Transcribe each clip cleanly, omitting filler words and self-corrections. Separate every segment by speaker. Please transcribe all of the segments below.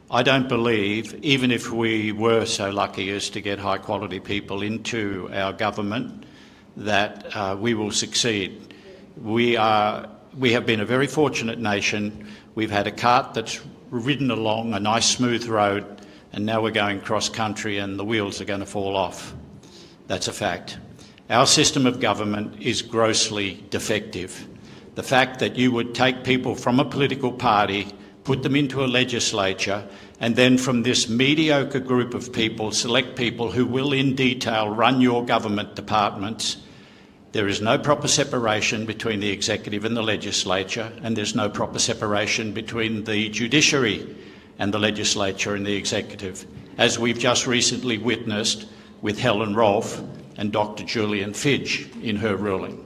Speaker 1: I don't believe, even if we were so lucky as to get high quality people into our government, that we will succeed. We have been a very fortunate nation. We've had a cart that's ridden along a nice smooth road, and now we're going cross country and the wheels are going to fall off. That's a fact. Our system of government is grossly defective. The fact that you would take people from a political party, put them into a legislature, and then from this mediocre group of people, select people who will in detail run your government departments. There is no proper separation between the executive and the legislature, and there's no proper separation between the judiciary and the legislature and the executive, as we've just recently witnessed with Helen Rolfe and Dr. Julian Fidge in her ruling.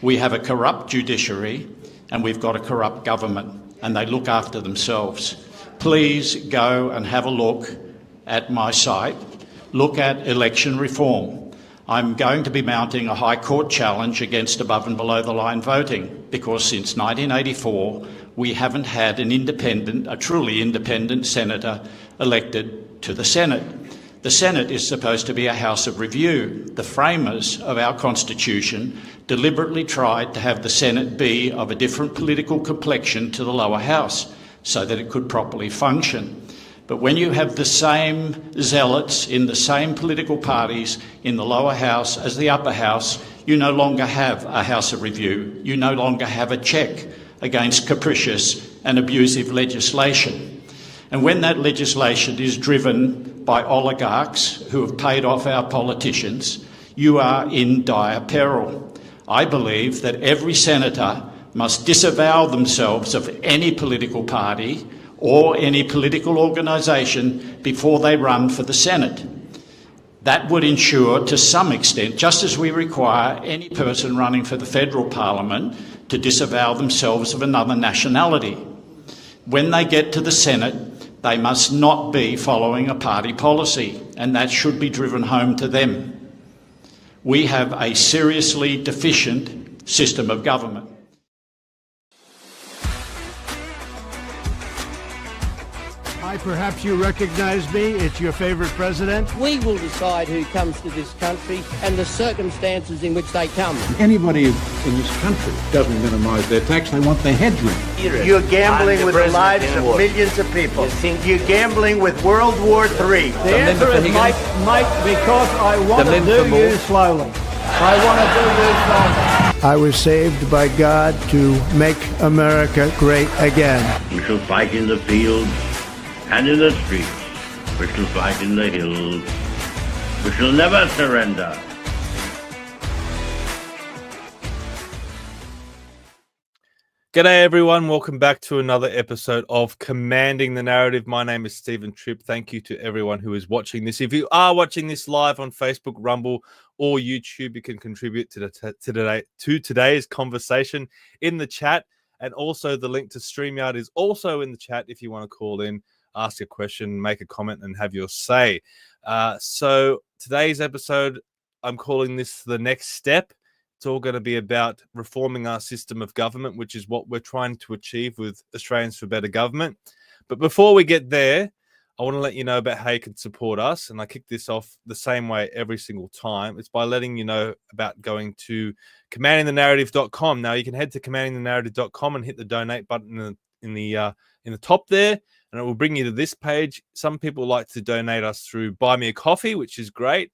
Speaker 1: We have a corrupt judiciary and we've got a corrupt government, and they look after themselves. Please go and have a look at my site. Look at election reform. I'm going to be mounting a High Court challenge against above and below the line voting, because since 1984 we haven't had a truly independent senator elected to the Senate. The Senate is supposed to be a house of review. The framers of our Constitution deliberately tried to have the Senate be of a different political complexion to the lower house so that it could properly function. But when you have the same zealots in the same political parties in the lower house as the upper house, you no longer have a house of review. You no longer have a check against capricious and abusive legislation. And when that legislation is driven by oligarchs who have paid off our politicians, you are in dire peril. I believe that every senator must disavow themselves of any political party or any political organisation before they run for the Senate. That would ensure, to some extent, just as we require any person running for the federal parliament to disavow themselves of another nationality. When they get to the Senate, they must not be following a party policy, and that should be driven home to them. We have a seriously deficient system of government.
Speaker 2: Hi, perhaps you recognize me. It's your favorite president.
Speaker 3: We will decide who comes to this country and the circumstances in which they come.
Speaker 4: Anybody in this country doesn't minimize their tax. They want their heads ring.
Speaker 5: You're gambling with the lives of millions of people. You're gambling with World War III.
Speaker 2: The answer is Mike, because I want to do you slowly. I want to do you slowly. I was saved by God to make America great again.
Speaker 6: We shall fight in the fields and in the streets. We shall fight in the hills. We shall never surrender.
Speaker 7: G'day everyone, welcome back to another episode of Commanding the Narrative. My name is Stephen Tripp. Thank you to everyone who is watching this. If you are watching this live on Facebook, Rumble, or YouTube, you can contribute to today's conversation in the chat. And also the link to StreamYard is also in the chat if you want to call in, ask a question, make a comment, and have your say. So today's episode, I'm calling this The Next Step. It's all going to be about reforming our system of government, which is what we're trying to achieve with Australians for Better Government. But before we get there, I want to let you know about how you can support us. And I kick this off the same way every single time. It's by letting you know about going to commandingthenarrative.com. Now, you can head to commandingthenarrative.com and hit the donate button in the top there, and it will bring you to this page. Some people like to donate us through Buy Me a Coffee, which is great,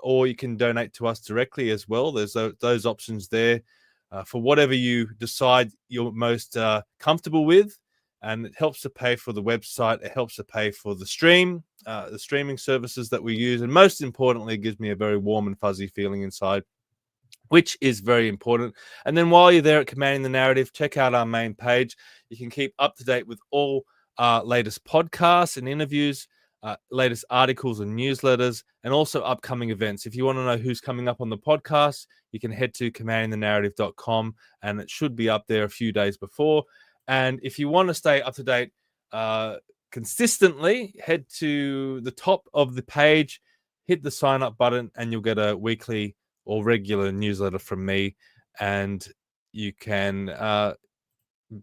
Speaker 7: or you can donate to us directly as well. There's those options there for whatever you decide you're most comfortable with, and it helps to pay for the website. It helps to pay for the streaming services that we use, and most importantly, it gives me a very warm and fuzzy feeling inside, which is very important. And then while you're there at Commanding the Narrative, check out our main page. You can keep up to date with all latest podcasts and interviews, latest articles and newsletters, and also upcoming events. If you want to know who's coming up on the podcast, you can head to commandingthenarrative.com, and it should be up there a few days before. And if you want to stay up to date consistently, head to the top of the page, hit the sign up button, and you'll get a weekly or regular newsletter from me. And you can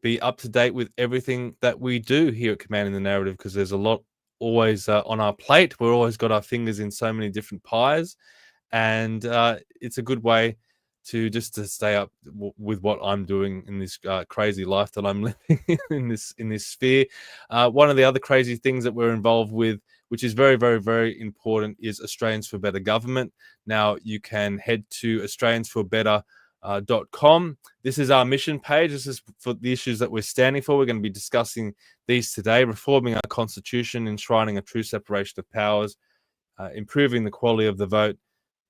Speaker 7: be up to date with everything that we do here at Commanding the Narrative, because there's a lot always on our plate. We're always got our fingers in so many different pies, and it's a good way to stay up with what I'm doing in this crazy life that I'm living in this sphere. One of the other crazy things that we're involved with, which is very, very, very important, is Australians for Better Government. Now you can head to australiansforbetter.com. This is our mission page. This is for the issues that we're standing for. We're going to be discussing these today: reforming our constitution, enshrining a true separation of powers, improving the quality of the vote,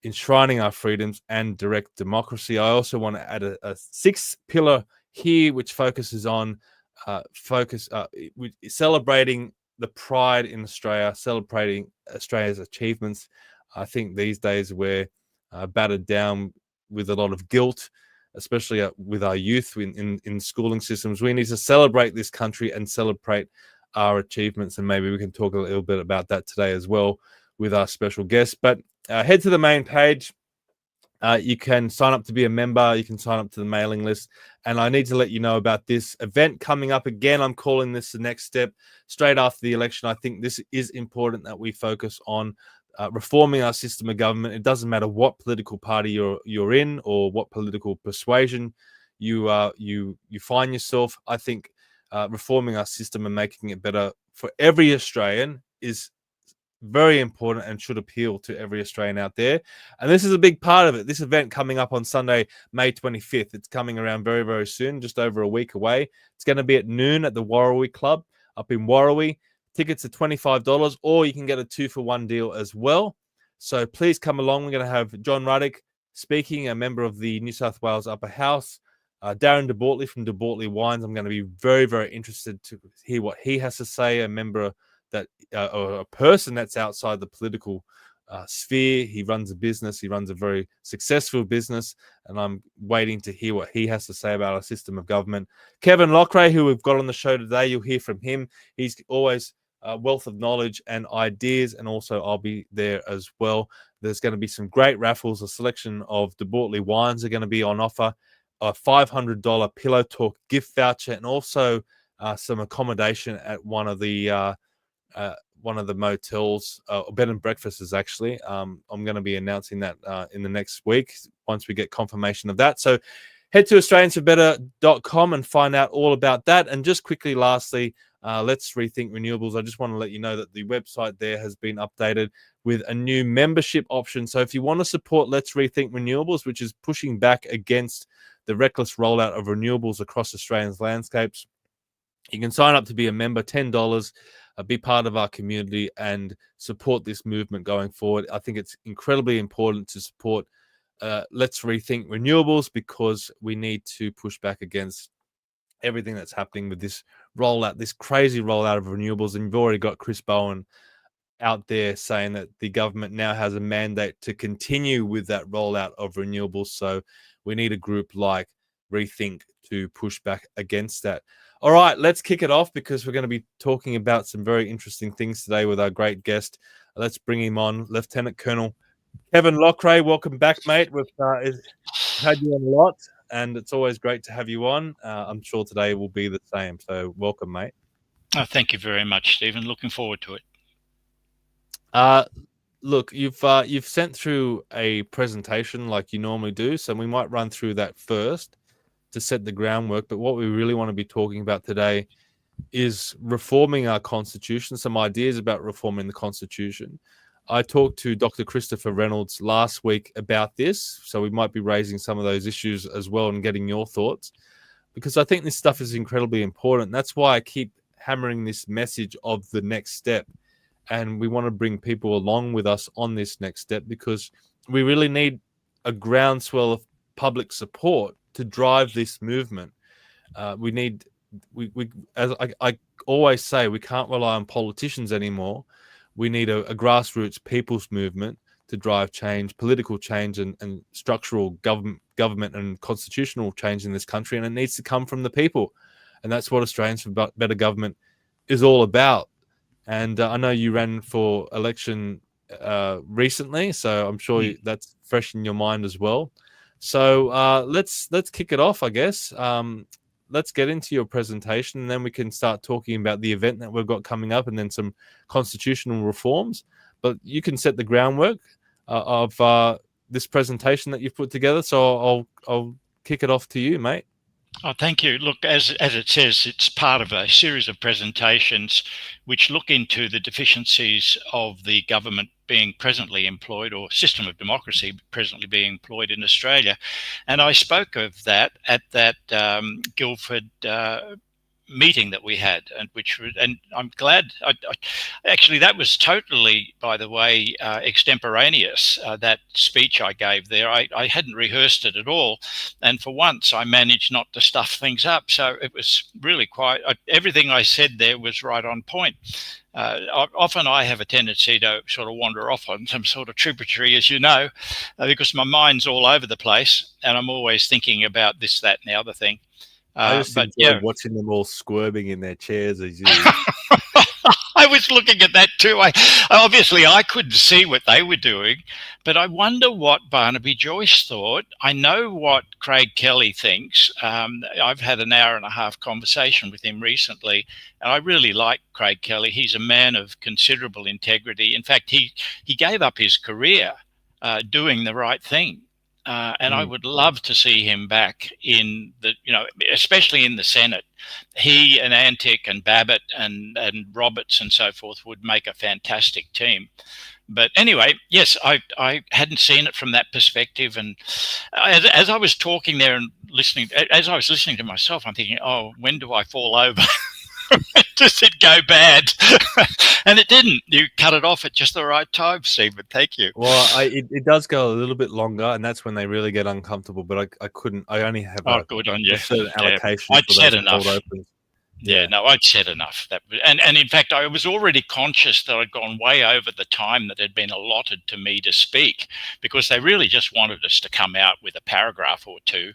Speaker 7: enshrining our freedoms, and direct democracy. I also want to add a sixth pillar here, which focuses on celebrating the pride in Australia, celebrating Australia's achievements. I think these days we're battered down with a lot of guilt, especially with our youth in schooling systems. We need to celebrate this country and celebrate our achievements, and maybe we can talk a little bit about that today as well with our special guest. But head to the main page. You can sign up to be a member. You can sign up to the mailing list. And I need to let you know about this event coming up again. I'm calling this the next step straight after the election. I think this is important that we focus on reforming our system of government. It doesn't matter what political party you're in or what political persuasion you find yourself. I think reforming our system and making it better for every Australian is very important and should appeal to every Australian out there. And this is a big part of it. This event coming up on Sunday, May 25th. It's coming around very, very soon, just over a week away. It's going to be at noon at the Warrawee Club up in Warrawee. Tickets are $25, or you can get a 2-for-1 deal as well. So please come along. We're going to have John Ruddick speaking, a member of the New South Wales Upper House. Darren DeBortley from DeBortley Wines. I'm going to be very, very interested to hear what he has to say, a member that or a person that's outside the political sphere. He runs a business. He runs a very successful business, and I'm waiting to hear what he has to say about our system of government. Kevin Loughrey, who we've got on the show today, you'll hear from him. He's always a wealth of knowledge and ideas, and also I'll be there as well. There's going to be some great raffles. A selection of DeBortley wines are going to be on offer, a $500 Pillow Talk gift voucher, and also some accommodation at one of the motels, bed and breakfasts actually. I'm going to be announcing that in the next week once we get confirmation of that. So head to australiansforbetter.com and find out all about that. And just quickly, lastly, Let's Rethink Renewables. I just want to let you know that the website there has been updated with a new membership option. So if you want to support Let's Rethink Renewables, which is pushing back against the reckless rollout of renewables across Australia's landscapes, you can sign up to be a member, $10, be part of our community and support this movement going forward. I think it's incredibly important to support Let's Rethink Renewables, because we need to push back against everything that's happening with this rollout, this crazy rollout of renewables. And you've already got Chris Bowen out there saying that the government now has a mandate to continue with that rollout of renewables. So we need a group like Rethink to push back against that. All right, let's kick it off, because we're going to be talking about some very interesting things today with our great guest. Let's bring him on, Lieutenant Colonel Kevin Loughrey. Welcome back, mate. We've had you on a lot, and it's always great to have you on. I'm sure today will be the same. So welcome, mate.
Speaker 1: Oh, thank you very much, Stephen. Looking forward to it.
Speaker 7: Look, you've sent through a presentation like you normally do, so we might run through that first to set the groundwork. But what we really want to be talking about today is reforming our constitution, some ideas about reforming the constitution. I talked to Dr. Christopher Reynolds last week about this, so we might be raising some of those issues as well and getting your thoughts, because I think this stuff is incredibly important. That's why I keep hammering this message of the next step, and we want to bring people along with us on this next step, because we really need a groundswell of public support to drive this movement. We need, as I always say, we can't rely on politicians anymore. We need a grassroots people's movement to drive change, political change, and structural government and constitutional change in this country. And it needs to come from the people. And that's what Australians for Better Government is all about. And I know you ran for election recently, so I'm sure that's fresh in your mind as well. So let's kick it off, I guess. let's get into your presentation, and then we can start talking about the event that we've got coming up, and then some constitutional reforms. But you can set the groundwork of this presentation that you've put together. So I'll kick it off to you, mate.
Speaker 1: Oh, thank you. Look, as it says, it's part of a series of presentations which look into the deficiencies of the government being presently employed, or system of democracy presently being employed in Australia. And I spoke of that at that Guildford meeting that we had, and I'm glad. Actually, that was totally, by the way, extemporaneous. That speech I gave there, I hadn't rehearsed it at all, and for once I managed not to stuff things up. So it was really quite. Everything I said there was right on point. Often I have a tendency to sort of wander off on some sort of tributary, as you know, because my mind's all over the place, and I'm always thinking about this, that, and the other thing.
Speaker 7: I just enjoyed watching them all squirming in their chairs as you.
Speaker 1: I was looking at that too. Obviously I couldn't see what they were doing, but I wonder what Barnaby Joyce thought. I know what Craig Kelly thinks. I've had an hour and a half conversation with him recently, and I really like Craig Kelly. He's a man of considerable integrity. In fact, he gave up his career doing the right thing. And I would love to see him back in the, especially in the Senate. He and Antic and Babbitt and Roberts and so forth would make a fantastic team. But anyway, yes, I hadn't seen it from that perspective. And as I was talking there and listening, as I was listening to myself, I'm thinking, oh, when do I fall over? Does it go bad? And it didn't. You cut it off at just the right time, Stephen. Thank you.
Speaker 7: Well, it does go a little bit longer, and that's when they really get uncomfortable. But I couldn't. I only have
Speaker 1: good on you.
Speaker 7: A certain allocation.
Speaker 1: I'd said enough.
Speaker 7: Yeah,
Speaker 1: no, I'd said enough. And in fact, I was already conscious that I'd gone way over the time that had been allotted to me to speak, because they really just wanted us to come out with a paragraph or two.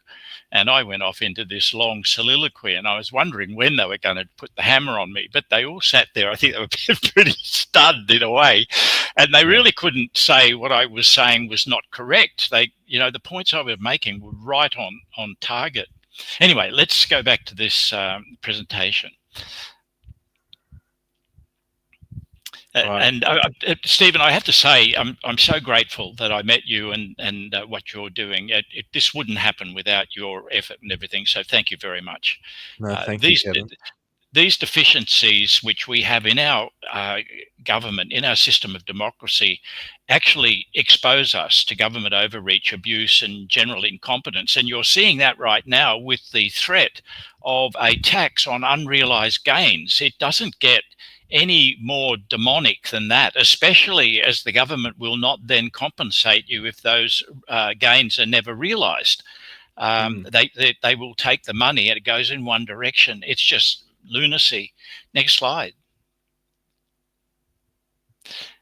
Speaker 1: And I went off into this long soliloquy, and I was wondering when they were going to put the hammer on me. But they all sat there. I think they were pretty stunned in a way. And they really couldn't say what I was saying was not correct. They, the points I was making were right on target. Anyway, let's go back to this presentation.
Speaker 7: Right.
Speaker 1: And Stephen, I have to say, I'm so grateful that I met you and what you're doing. This wouldn't happen without your effort and everything. So thank you very much.
Speaker 7: No, thank you, Kevin.
Speaker 1: These deficiencies which we have in our government, in our system of democracy, actually expose us to government overreach, abuse, and general incompetence. And you're seeing that right now with the threat of a tax on unrealized gains. It doesn't get any more demonic than that, especially as the government will not then compensate you if those gains are never realized. They will take the money and it goes in one direction. It's just lunacy. Next slide.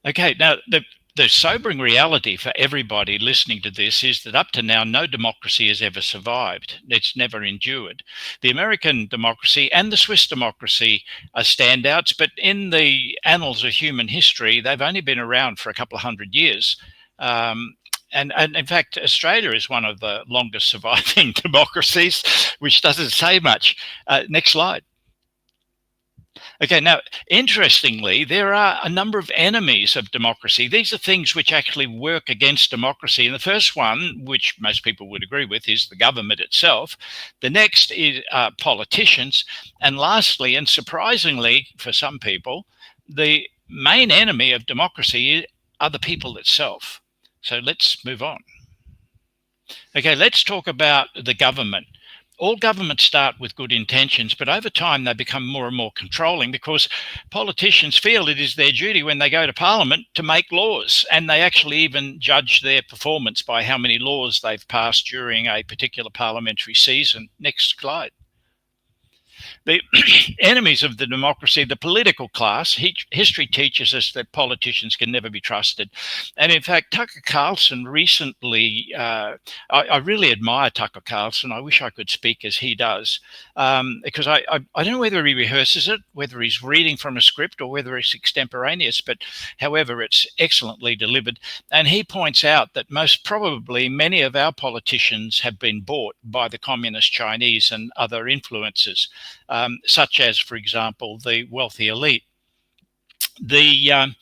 Speaker 1: Okay, now the sobering reality for everybody listening to this is that up to now, no democracy has ever survived. It's never endured. The American democracy and the Swiss democracy are standouts, but in the annals of human history, they've only been around for a couple of hundred years. And in fact, Australia is one of the longest surviving democracies, which doesn't say much. Next slide. Okay, now, interestingly, there are a number of enemies of democracy. These are things which actually work against democracy. And the first one, which most people would agree with, is the government itself. The next is politicians. And lastly, and surprisingly for some people, the main enemy of democracy are the people itself. So let's move on. Okay, let's talk about the government. All governments start with good intentions, but over time they become more and more controlling because politicians feel it is their duty when they go to Parliament to make laws, and they actually even judge their performance by how many laws they've passed during a particular parliamentary season. Next slide.
Speaker 8: The enemies of the democracy, the political class. History teaches us that politicians can never be trusted. And in fact, Tucker Carlson recently, I really admire Tucker Carlson. I wish I could speak as he does, because I don't know whether he rehearses it, whether he's reading from a script, or whether it's extemporaneous, but however, it's excellently delivered. And he points out that most probably many of our politicians have been bought by the communist Chinese and other influences, such as, for example, the wealthy elite. The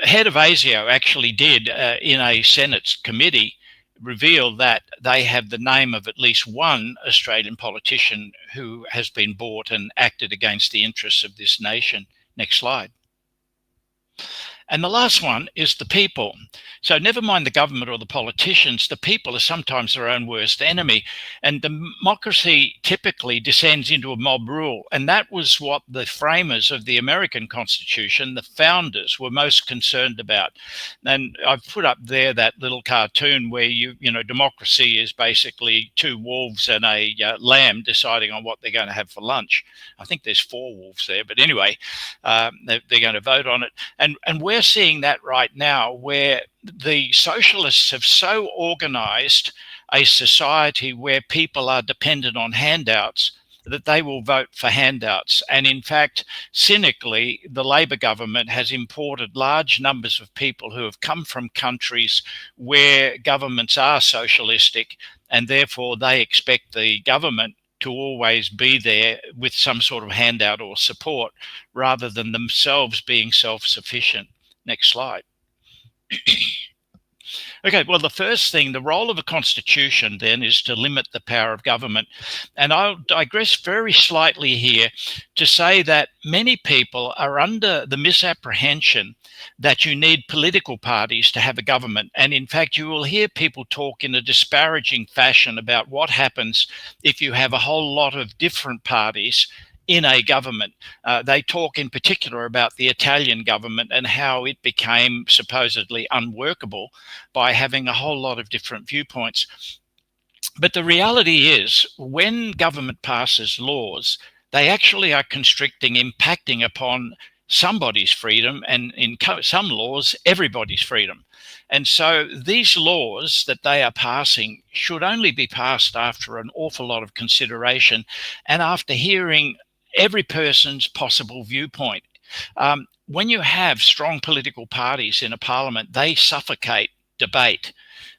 Speaker 8: head of ASIO actually did, in a Senate committee, reveal that they have the name of at least one Australian politician who has been bought and acted against the interests of this nation. Next slide. And the last one is the people. So never mind the government or the politicians, the people are sometimes their own worst enemy. And democracy typically descends into a mob rule. And that was what the framers of the American Constitution, the founders, were most concerned about. And I've put up there that little cartoon where democracy is basically two wolves and a lamb deciding on what they're going to have for lunch. I think there's 4 wolves there, but anyway, they're going to vote on it. And we're seeing that right now, where the socialists have so organized a society where people are dependent on handouts that they will vote for handouts. And in fact, cynically, the Labor government has imported large numbers of people who have come from countries where governments are socialistic, and therefore they expect the government to always be there with some sort of handout or support, rather than themselves being self-sufficient. Next slide. Okay, well, the first thing, the role of a constitution then is to limit the power of government. And I'll digress very slightly here to say that many people are under the misapprehension that you need political parties to have a government. And in fact, you will hear people talk in a disparaging fashion about what happens if you have a whole lot of different parties in a government. They talk in particular about the Italian government and how it became supposedly unworkable by having a whole lot of different viewpoints. But the reality is, when government passes laws, they actually are constricting, impacting upon somebody's freedom, and in some laws, everybody's freedom. And so these laws that they are passing should only be passed after an awful lot of consideration and after hearing every person's possible viewpoint. When you have strong political parties in a parliament, they suffocate debate.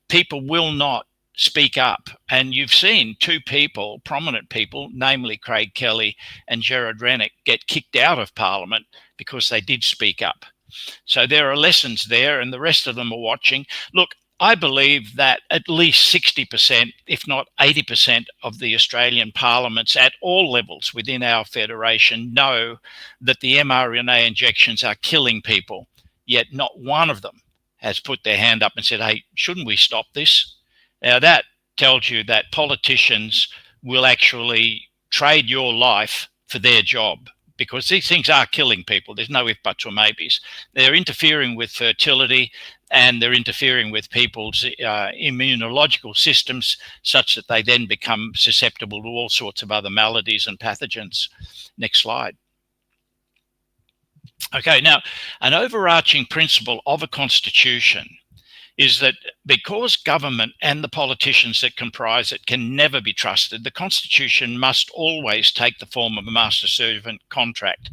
Speaker 8: People will not speak up. And you've seen 2 people, prominent people, namely Craig Kelly and Gerard Rennick, get kicked out of parliament because they did speak up. So there are lessons there, and the rest of them are watching. Look, I believe that at least 60%, if not 80% of the Australian parliaments at all levels within our federation know that the mRNA injections are killing people, yet not one of them has put their hand up and said, hey, shouldn't we stop this? Now that tells you that politicians will actually trade your life for their job, because these things are killing people. There's no if, buts or maybes. They're interfering with fertility, and they're interfering with people's immunological systems such that they then become susceptible to all sorts of other maladies and pathogens. Next slide. Okay, now, an overarching principle of a constitution is that because government and the politicians that comprise it can never be trusted, the Constitution must always take the form of a master-servant contract.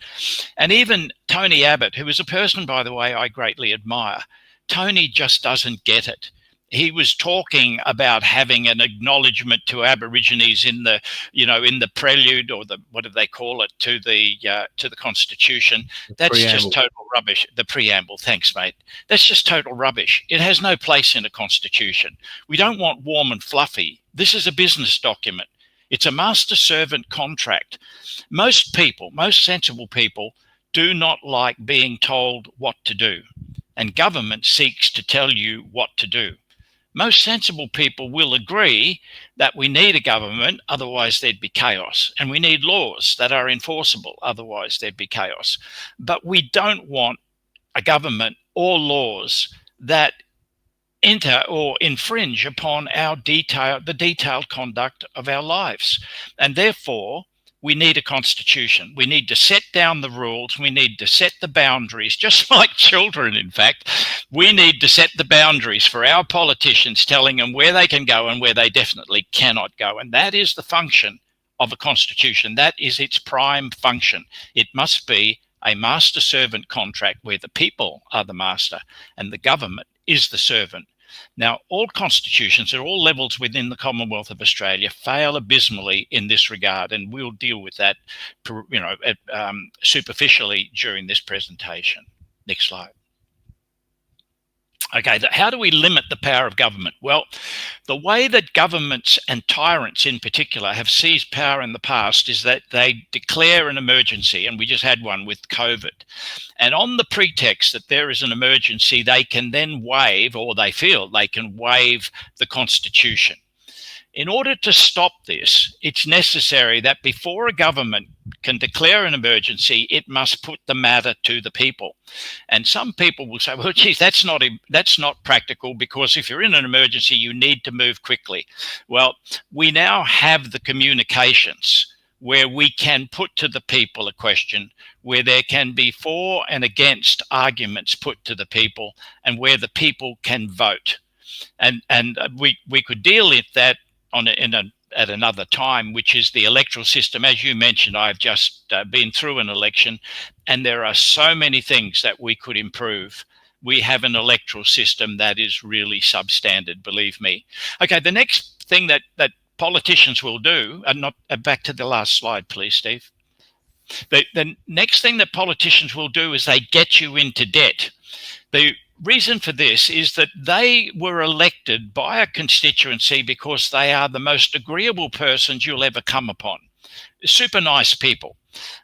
Speaker 8: And even Tony Abbott, who is a person, by the way, I greatly admire, Tony just doesn't get it. He was talking about having an acknowledgement to Aborigines in the, in the prelude, or the, what do they call it, to the Constitution. That's just total rubbish. The preamble. Thanks, mate. That's just total rubbish. It has no place in a constitution. We don't want warm and fluffy. This is a business document. It's a master-servant contract. Most people, most sensible people, do not like being told what to do, and government seeks to tell you what to do. Most sensible people will agree that we need a government, otherwise there'd be chaos. And we need laws that are enforceable, otherwise there'd be chaos. But we don't want a government or laws that enter or infringe upon our the detailed conduct of our lives. And therefore, we need a constitution. We need to set down the rules. We need to set the boundaries, just like children, in fact. We need to set the boundaries for our politicians, telling them where they can go and where they definitely cannot go. And that is the function of a constitution. That is its prime function. It must be a master-servant contract where the people are the master and the government is the servant. Now, all constitutions at all levels within the Commonwealth of Australia fail abysmally in this regard, and we'll deal with that, superficially during this presentation. Next slide. Okay, how do we limit the power of government? Well, the way that governments and tyrants in particular have seized power in the past is that they declare an emergency, and we just had one with COVID. And on the pretext that there is an emergency, they can then waive, or they feel they can waive, the Constitution. In order to stop this, it's necessary that before a government can declare an emergency, it must put the matter to the people. And some people will say, well, geez, that's not practical, because if you're in an emergency, you need to move quickly. Well, we now have the communications where we can put to the people a question, where there can be for and against arguments put to the people, and where the people can vote. And we could deal with that at another time, which is the electoral system. As you mentioned, I've just been through an election, and there are so many things that we could improve. We have an electoral system that is really substandard, believe me. Okay, the next thing that politicians will do, back to the last slide, please, Steve. The next thing that politicians will do is they get you into debt. The reason for this is that they were elected by a constituency because they are the most agreeable persons you'll ever come upon. Super nice people.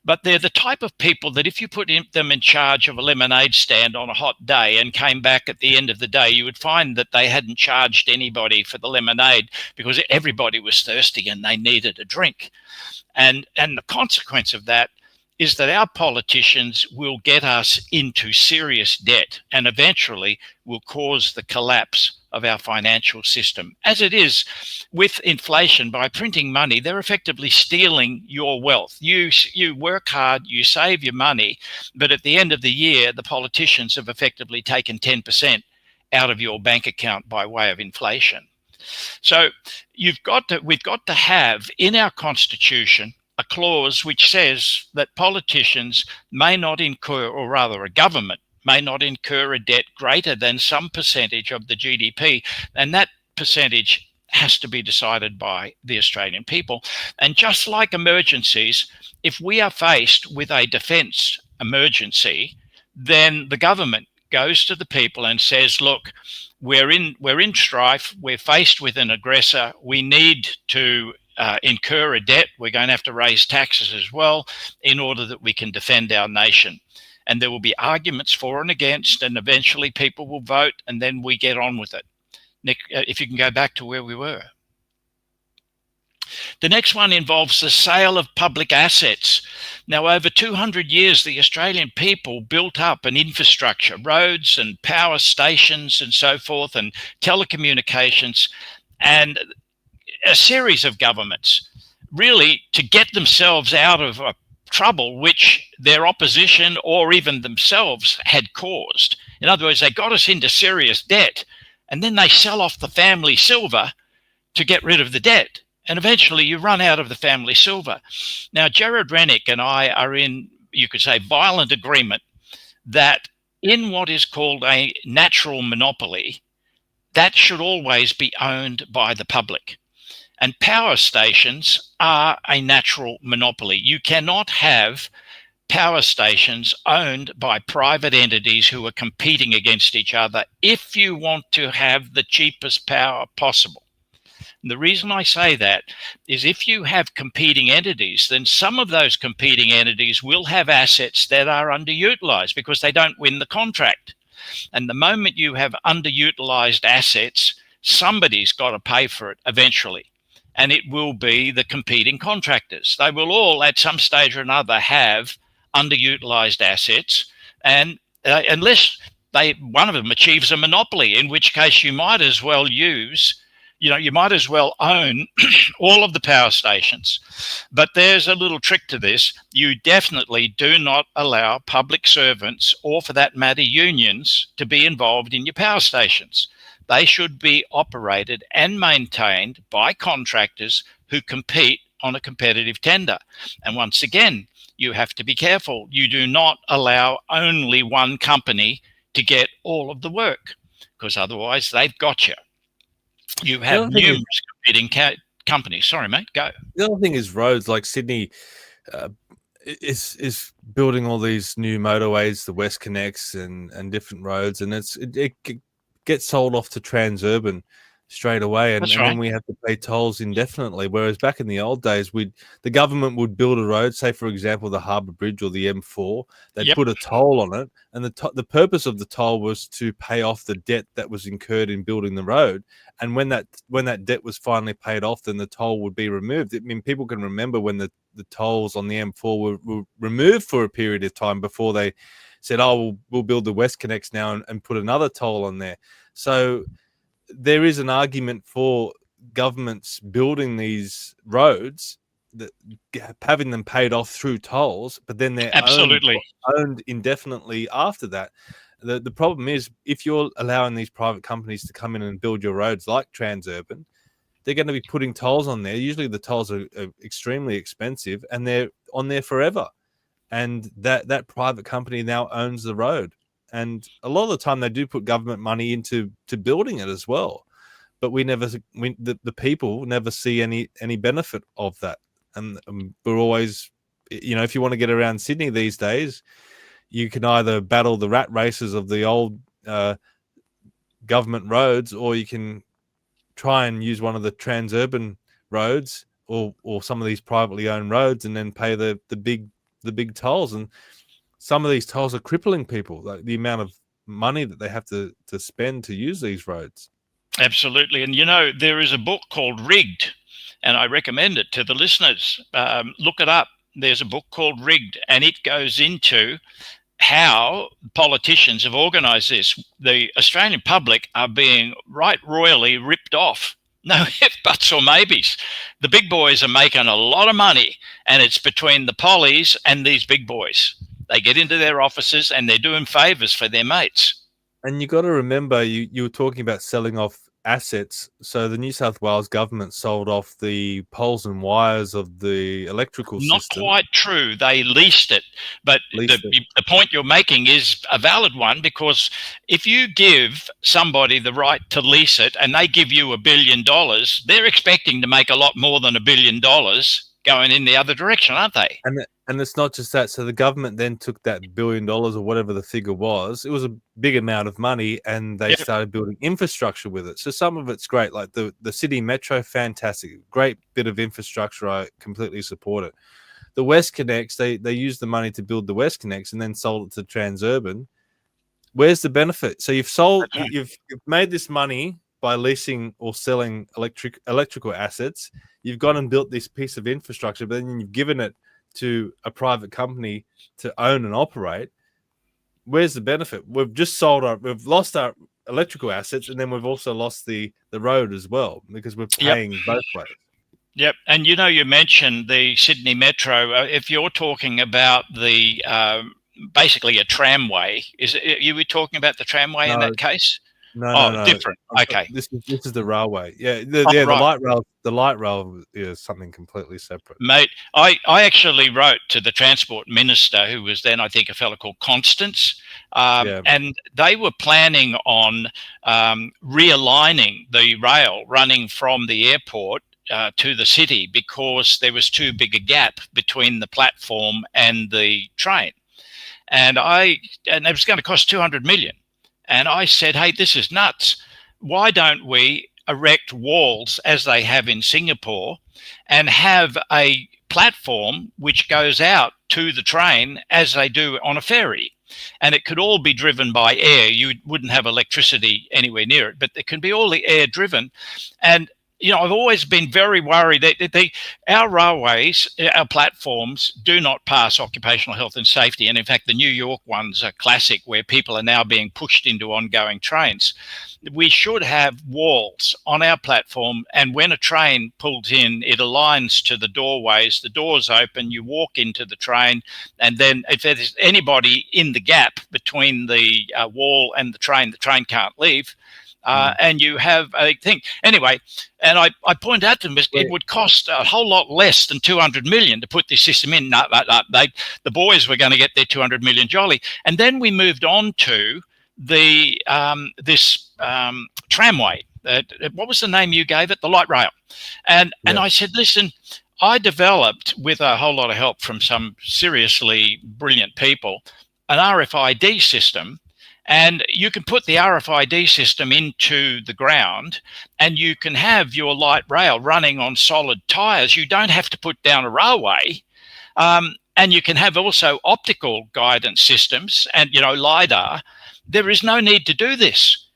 Speaker 8: But they're the type of people that if you put them in charge of a lemonade stand on a hot day and came back at the end of the day, you would find that they hadn't charged anybody for the lemonade because everybody was thirsty and they needed a drink. And the consequence of that is that our politicians will get us into serious debt and eventually will cause the collapse of our financial system. As it is with inflation, by printing money, they're effectively stealing your wealth. You work hard, you save your money, but at the end of the year, the politicians have effectively taken 10% out of your bank account by way of inflation. So we've got to have in our Constitution a clause which says that politicians may not incur, or rather a government may not incur a debt greater than some percentage of the GDP. And that percentage has to be decided by the Australian people. And just like emergencies, if we are faced with a defence emergency, then the government goes to the people and says, look, we're in strife, we're faced with an aggressor, we need to incur a debt, we're going to have to raise taxes as well in order that we can defend our nation. And there will be arguments for and against, and eventually people will vote, and then we get on with it. Nick, if you can go back to where we were. The next one involves the sale of public assets. Now, over 200 years, the Australian people built up an infrastructure, roads and power stations and so forth, and telecommunications, and a series of governments really to get themselves out of a trouble which their opposition or even themselves had caused. In other words, they got us into serious debt, and then they sell off the family silver to get rid of the debt. And eventually you run out of the family silver. Now, Jared Rennick and I are in, you could say, violent agreement that in what is called a natural monopoly, that should always be owned by the public. And power stations are a natural monopoly. You cannot have power stations owned by private entities who are competing against each other if you want to have the cheapest power possible. And the reason I say that is if you have competing entities, then some of those competing entities will have assets that are underutilized because they don't win the contract. And the moment you have underutilized assets, somebody's got to pay for it eventually. And it will be the competing contractors. They will all, at some stage or another, have underutilized assets, and unless one of them achieves a monopoly, in which case you might as well use you might as well own all of the power stations. But there's a little trick to this. You definitely do not allow public servants, or for that matter, unions, to be involved in your power stations. They should be operated and maintained by contractors who compete on a competitive tender. And once again, you have to be careful. You do not allow only one company to get all of the work, because otherwise they've got you. You have numerous competing companies. Sorry, mate, go.
Speaker 7: The other thing is roads. Like Sydney is building all these new motorways, the West Connects and different roads, and it gets sold off to Transurban straight away, and then we have to pay tolls indefinitely. Whereas back in the old days, the government would build a road, say for example the Harbour Bridge or the M4. They'd put a toll on it, and the purpose of the toll was to pay off the debt that was incurred in building the road. And when that debt was finally paid off, then the toll would be removed. I mean, people can remember when the tolls on the M4 were removed for a period of time before they said, "Oh, we'll build the West Connects now and put another toll on there." So there is an argument for governments building these roads, that having them paid off through tolls, but then they're owned indefinitely after that. The problem is, if you're allowing these private companies to come in and build your roads like Transurban, they're going to be putting tolls on there. Usually the tolls are extremely expensive, and they're on there forever. And that private company now owns the road. And a lot of the time they do put government money into building it as well, but the people never see any benefit of that. And we're always, if you want to get around Sydney these days, you can either battle the rat races of the old government roads, or you can try and use one of the Transurban roads or some of these privately owned roads, and then pay the big tolls. And some of these tolls are crippling people, like the amount of money that they have to spend to use these roads.
Speaker 8: Absolutely. And, there is a book called Rigged, and I recommend it to the listeners. Look it up. There's a book called Rigged, and it goes into how politicians have organised this. The Australian public are being right royally ripped off. No ifs, buts or maybes. The big boys are making a lot of money, and it's between the pollies and these big boys. They get into their offices and they're doing favours for their mates.
Speaker 7: And you got to remember, you were talking about selling off assets. So the New South Wales government sold off the poles and wires of the electrical system.
Speaker 8: Not quite true. They leased it. But the point you're making is a valid one, because if you give somebody the right to lease it and they give you $1 billion, they're expecting to make a lot more than $1 billion going in the other direction, aren't they?
Speaker 7: And it's not just that. So the government then took that $1 billion or whatever the figure was. It was a big amount of money, and they started building infrastructure with it. So some of it's great, like the city metro, fantastic, great bit of infrastructure. I completely support it. The West Connects, they used the money to build the West Connects and then sold it to Transurban. Where's the benefit? So you've made this money by leasing or selling electrical assets. You've gone and built this piece of infrastructure, but then you've given it to a private company to own and operate. Where's the benefit? We've lost our electrical assets, and then we've also lost the road as well, because we're paying both ways.
Speaker 8: Yep. And you mentioned the Sydney Metro. If you're talking about the basically a tramway, you were talking about the tramway in that case?
Speaker 7: No.
Speaker 8: Different. Okay.
Speaker 7: This is the railway. The light rail is something completely separate.
Speaker 8: Mate, I actually wrote to the Transport Minister, who was then, I think, a fellow called Constance, and they were planning on realigning the rail running from the airport to the city, because there was too big a gap between the platform and the train. And it was going to cost $200 million. And I said, hey, this is nuts. Why don't we erect walls, as they have in Singapore, and have a platform which goes out to the train as they do on a ferry? And it could all be driven by air. You wouldn't have electricity anywhere near it, but it can be all the air driven. And I've always been very worried that our railways, our platforms do not pass occupational health and safety. And in fact, the New York ones are classic, where people are now being pushed into ongoing trains. We should have walls on our platform, and when a train pulls in, it aligns to the doorways. The doors open, you walk into the train, and then if there's anybody in the gap between the wall and the train can't leave. And you have a thing anyway, and I point out to them it would cost a whole lot less than 200 million to put this system in. The boys were going to get their 200 million jolly, and then we moved on to the tramway. What was the name you gave it? The light rail. And I said, listen, I developed, with a whole lot of help from some seriously brilliant people, an RFID system. And you can put the RFID system into the ground, and you can have your light rail running on solid tires. You don't have to put down a railway. And you can have also optical guidance systems and, LiDAR. There is no need to do this.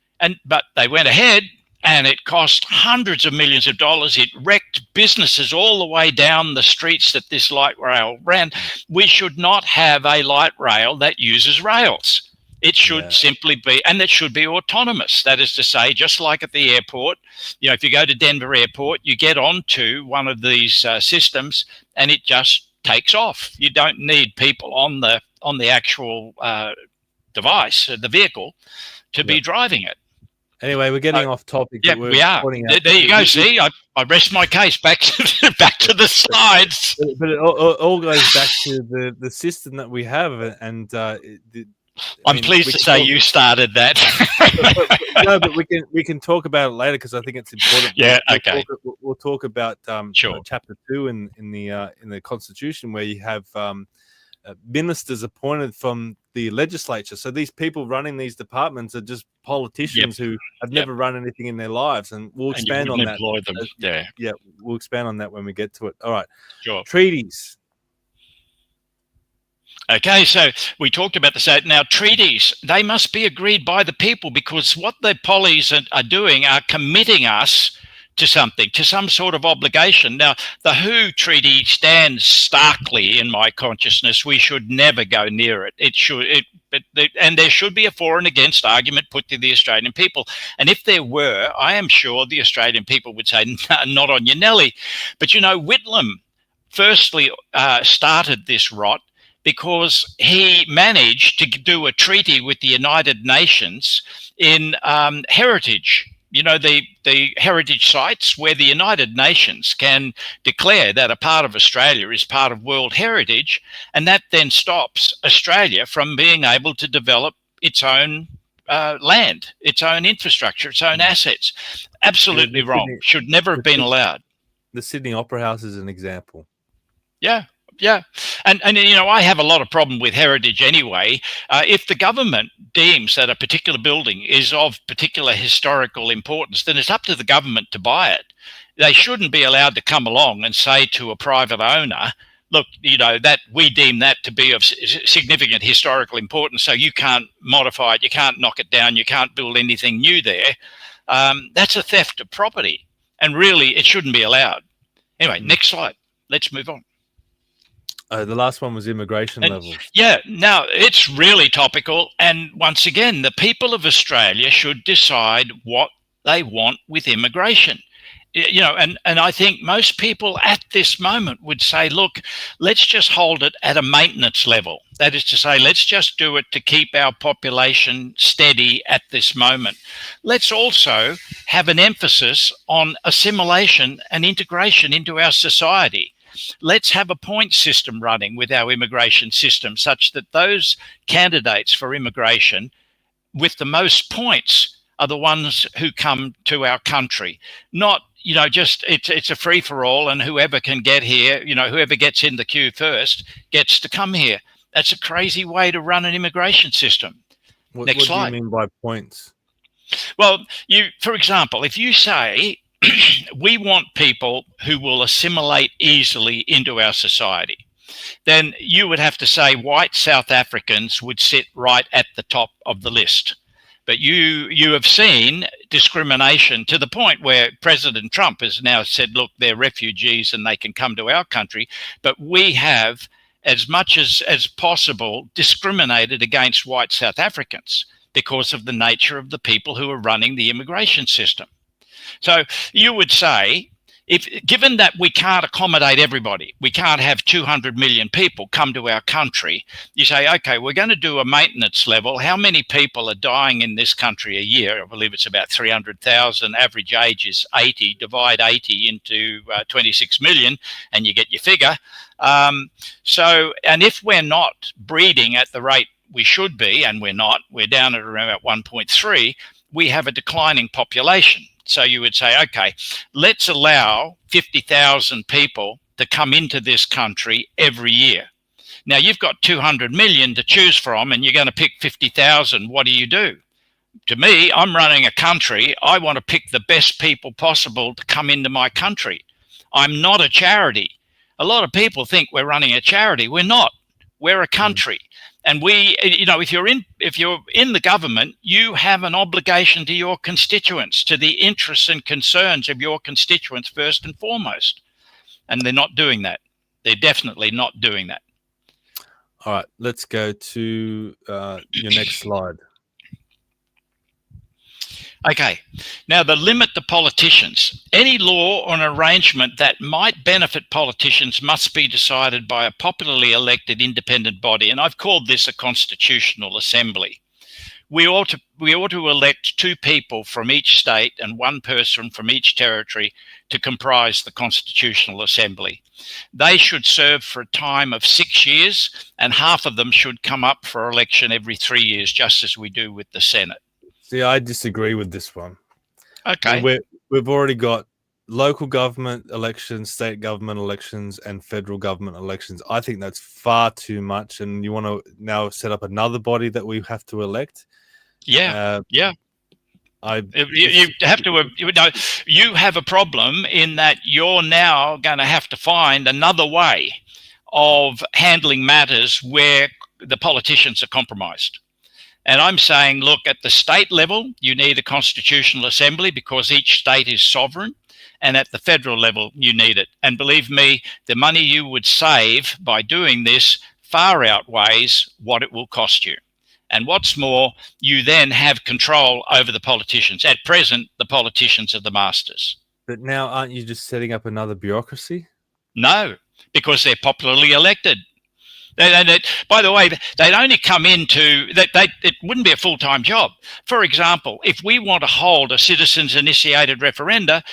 Speaker 8: But they went ahead, and it cost hundreds of millions of dollars. It wrecked businesses all the way down the streets that this light rail ran. We should not have a light rail that uses rails. It should simply be, and it should be autonomous. That is to say, just like at the airport, if you go to Denver Airport, you get onto one of these systems, and it just takes off. You don't need people on the actual device, the vehicle, to be driving it.
Speaker 7: Anyway, we're getting off topic.
Speaker 8: Yeah, we are. There you go. See, I rest my case. Back to the slides.
Speaker 7: But it all goes back to the system that we have, and
Speaker 8: I'm pleased to say you started that.
Speaker 7: No, but we can talk about it later, because I think it's important.
Speaker 8: Yeah, okay.
Speaker 7: We'll talk about
Speaker 8: sure.
Speaker 7: Chapter 2 in the Constitution, where you have ministers appointed from the legislature. So these people running these departments are just politicians who have never run anything in their lives, and we'll expand on that.
Speaker 8: Yeah,
Speaker 7: we'll expand on that when we get to it. All right.
Speaker 8: Sure.
Speaker 7: Treaties.
Speaker 8: Okay, so we talked about this. Now, treaties, they must be agreed by the people, because what the pollies are doing are committing us to something, to some sort of obligation. Now, the WHO treaty stands starkly in my consciousness. We should never go near it. And there should be a for and against argument put to the Australian people. And if there were, I am sure the Australian people would say, not on your Nelly. But, Whitlam firstly started this rot, because he managed to do a treaty with the United Nations in heritage. The heritage sites where the United Nations can declare that a part of Australia is part of World Heritage, and that then stops Australia from being able to develop its own land, its own infrastructure, its own assets. Absolutely wrong. Should never have been allowed.
Speaker 7: The Sydney Opera House is an example.
Speaker 8: Yeah. Yeah. And I have a lot of problem with heritage anyway. If the government deems that a particular building is of particular historical importance, then it's up to the government to buy it. They shouldn't be allowed to come along and say to a private owner, look, that we deem that to be of significant historical importance, so you can't modify it, you can't knock it down, you can't build anything new there. That's a theft of property, and really it shouldn't be allowed. Anyway, next slide. Let's move on.
Speaker 7: The last one was immigration levels.
Speaker 8: Yeah, now it's really topical. And once again, the people of Australia should decide what they want with immigration. And I think most people at this moment would say, look, let's just hold it at a maintenance level. That is to say, let's just do it to keep our population steady at this moment. Let's also have an emphasis on assimilation and integration into our society. Let's have a point system running with our immigration system, such that those candidates for immigration with the most points are the ones who come to our country. Not, just it's a free for all, and whoever can get here, whoever gets in the queue first gets to come here. That's a crazy way to run an immigration system. Next slide.
Speaker 7: What do you mean by points?
Speaker 8: Well, for example, if you say, we want people who will assimilate easily into our society, then you would have to say white South Africans would sit right at the top of the list. But you have seen discrimination to the point where President Trump has now said, look, they're refugees and they can come to our country. But we have, as much as possible, discriminated against white South Africans because of the nature of the people who are running the immigration system. So you would say, given that we can't accommodate everybody, we can't have 200 million people come to our country, you say, okay, we're going to do a maintenance level. How many people are dying in this country a year? I believe it's about 300,000. Average age is 80. Divide 80 into 26 million and you get your figure. And if we're not breeding at the rate we should be, and we're not, we're down at around 1.3, we have a declining population. So you would say, okay, let's allow 50,000 people to come into this country every year. Now, you've got 200 million to choose from, and you're going to pick 50,000. What do? To me, I'm running a country. I want to pick the best people possible to come into my country. I'm not a charity. A lot of people think we're running a charity. We're not. We're a country. And if you're in the government, you have an obligation to your constituents, to the interests and concerns of your constituents first and foremost. And they're not doing that. They're definitely not doing that.
Speaker 7: All right, let's go to your next slide.
Speaker 8: Okay, now the limit to politicians. Any law or an arrangement that might benefit politicians must be decided by a popularly elected independent body. And I've called this a constitutional assembly. We ought to elect 2 people from each state and 1 person from each territory to comprise the constitutional assembly. They should serve for a time of 6 years, and half of them should come up for election every 3 years, just as we do with the Senate.
Speaker 7: See, I disagree with this one.
Speaker 8: Okay.
Speaker 7: We've already got local government elections, state government elections, and federal government elections. I think that's far too much. And you want to now set up another body that we have to elect?
Speaker 8: Yeah. You have a problem in that you're now going to have to find another way of handling matters where the politicians are compromised. And I'm saying, look, at the state level, you need a constitutional assembly because each state is sovereign. And at the federal level, you need it. And believe me, the money you would save by doing this far outweighs what it will cost you. And what's more, you then have control over the politicians. At present, the politicians are the masters.
Speaker 7: But now aren't you just setting up another bureaucracy?
Speaker 8: No, because they're popularly elected. By the way, they'd only come into that. It wouldn't be a full-time job. For example, if we want to hold a citizens-initiated referenda,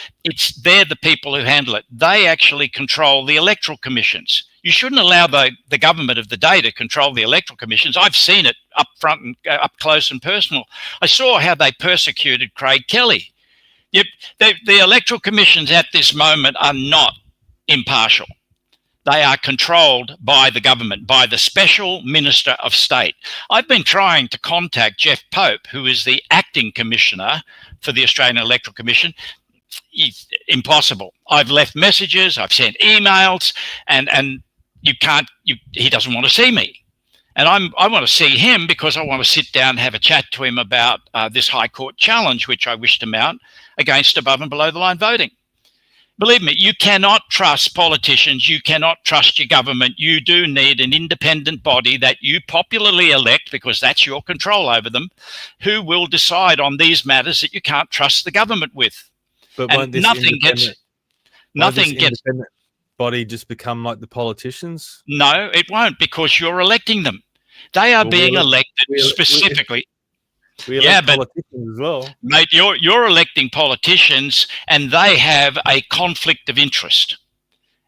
Speaker 8: they're the people who handle it. They actually control the electoral commissions. You shouldn't allow the government of the day to control the electoral commissions. I've seen it up front and up close and personal. I saw how they persecuted Craig Kelly. The electoral commissions at this moment are not impartial. They are controlled by the government, by the Special Minister of State. I've been trying to contact Jeff Pope, who is the acting commissioner for the Australian Electoral Commission. It's impossible. I've left messages, I've sent emails, and he doesn't want to see me. And I want to see him because I want to sit down and have a chat to him about this High Court challenge, which I wish to mount against above and below the line voting. Believe me, you cannot trust politicians. You cannot trust your government. You do need an independent body that you popularly elect, because that's your control over them, who will decide on these matters that you can't trust the government with.
Speaker 7: But
Speaker 8: and nothing gets
Speaker 7: independent body just become like the politicians?
Speaker 8: No, it won't, because you're electing them. They are being elected specifically.
Speaker 7: We elect politicians as well.
Speaker 8: Mate, you're electing politicians, and they have a conflict of interest.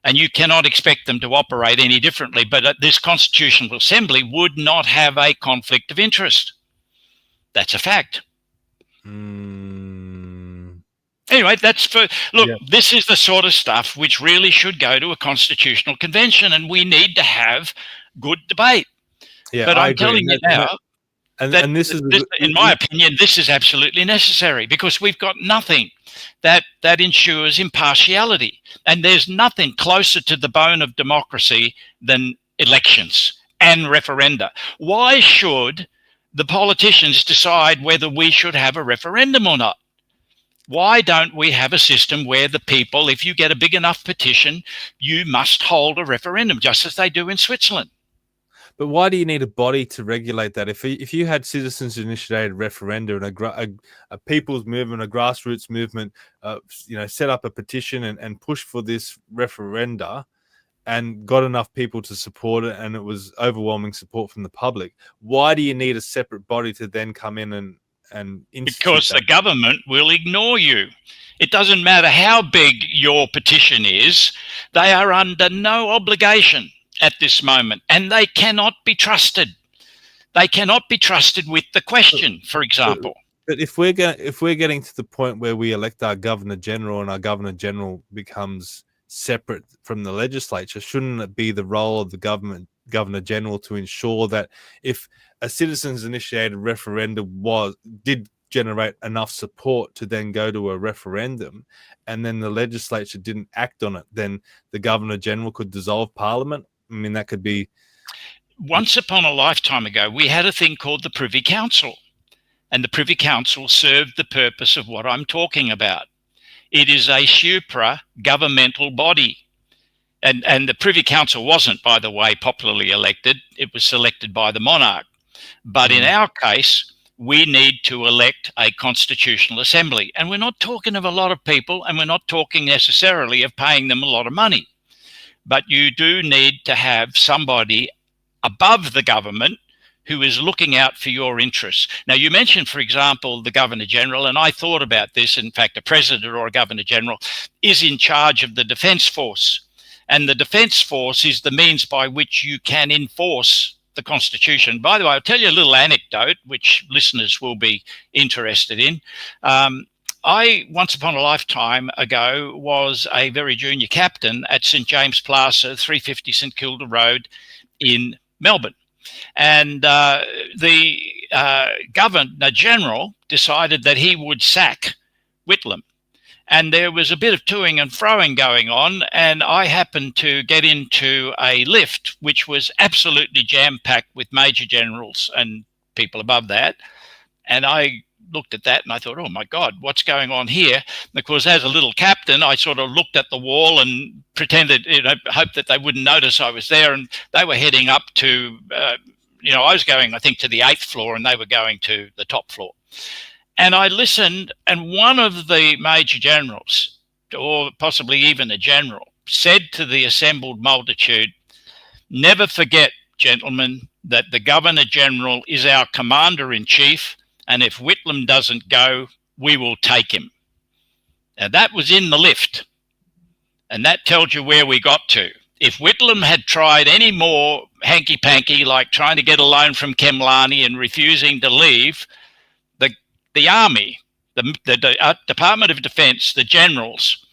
Speaker 8: And you cannot expect them to operate any differently. But this Constitutional Assembly would not have a conflict of interest. That's a fact. Anyway, this is the sort of stuff which really should go to a constitutional convention, and we need to have good debate.
Speaker 7: Yeah,
Speaker 8: but I'm telling you now,
Speaker 7: and this is,
Speaker 8: in my opinion, this is absolutely necessary, because we've got nothing that ensures impartiality, and there's nothing closer to the bone of democracy than elections and referenda. Why should the politicians decide whether we should have a referendum or not. Why don't we have a system where the people, if you get a big enough petition, you must hold a referendum, just as they do in Switzerland?
Speaker 7: But why do you need a body to regulate that? If you had citizens-initiated referenda and a people's movement, a grassroots movement, set up a petition and push for this referenda, and got enough people to support it, and it was overwhelming support from the public, why do you need a separate body to then come in and
Speaker 8: because the government will ignore you? It doesn't matter how big your petition is, they are under no obligation at this moment, and they cannot be trusted. They cannot be trusted with the question, for example.
Speaker 7: But if we're getting to the point where we elect our Governor General and our Governor General becomes separate from the legislature, shouldn't it be the role of the Governor General to ensure that if a citizens initiated referendum did generate enough support to then go to a referendum, and then the legislature didn't act on it, then the Governor General could dissolve Parliament? I mean, that could be...
Speaker 8: Once upon a lifetime ago, we had a thing called the Privy Council, and the Privy Council served the purpose of what I'm talking about. It is a supra-governmental body. And the Privy Council wasn't, by the way, popularly elected. It was selected by the monarch. But in our case, we need to elect a constitutional assembly. And we're not talking of a lot of people, and we're not talking necessarily of paying them a lot of money. But you do need to have somebody above the government who is looking out for your interests. Now, you mentioned, for example, the Governor General, and I thought about this. In fact, a president or a Governor General is in charge of the Defence Force. And the Defence Force is the means by which you can enforce the Constitution. By the way, I'll tell you a little anecdote, which listeners will be interested in. I, once upon a lifetime ago, was a very junior captain at St James Plaza, 350 St Kilda Road in Melbourne. And the Governor General decided that he would sack Whitlam. And there was a bit of toing and froing going on, and I happened to get into a lift, which was absolutely jam-packed with major generals and people above that. And I looked at that and I thought, oh my God, what's going on here? And of course, as a little captain, I sort of looked at the wall and pretended, hoped that they wouldn't notice I was there. And they were heading up to, I was going, I think, to the 8th floor, and they were going to the top floor. And I listened, and one of the major generals, or possibly even a general, said to the assembled multitude, "Never forget, gentlemen, that the Governor General is our Commander-in-Chief, and if Whitlam doesn't go, we will take him." Now, that was in the lift, and that tells you where we got to. If Whitlam had tried any more hanky-panky, like trying to get a loan from Kemlani and refusing to leave, the Army, the Department of Defence, the generals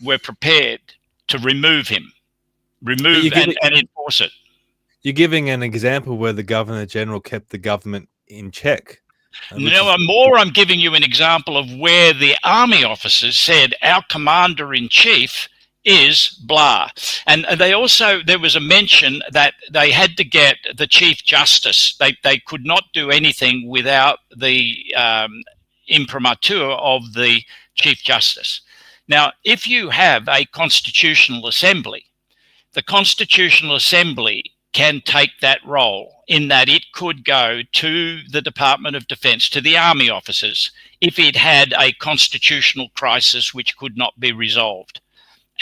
Speaker 8: were prepared to remove him, and enforce it.
Speaker 7: You're giving an example where the Governor General kept the government in check.
Speaker 8: I'm giving you an example of where the army officers said our Commander-in-Chief is blah. And they also, there was a mention that they had to get the Chief Justice. They could not do anything without the imprimatur of the Chief Justice. Now, if you have a constitutional assembly, the Constitutional Assembly can take that role in that it could go to the Department of Defence, to the army officers, if it had a constitutional crisis which could not be resolved.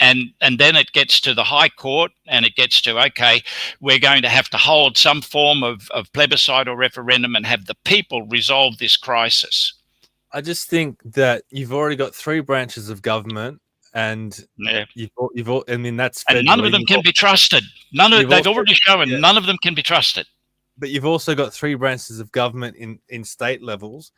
Speaker 8: And then it gets to the High Court, and it gets to, okay, we're going to have to hold some form of plebiscite or referendum and have the people resolve this crisis.
Speaker 7: I just think that you've already got 3 branches of government, and you've I mean, that's
Speaker 8: and none of them can be trusted. They've already shown none of them can be trusted.
Speaker 7: But you've also got 3 branches of government in state levels.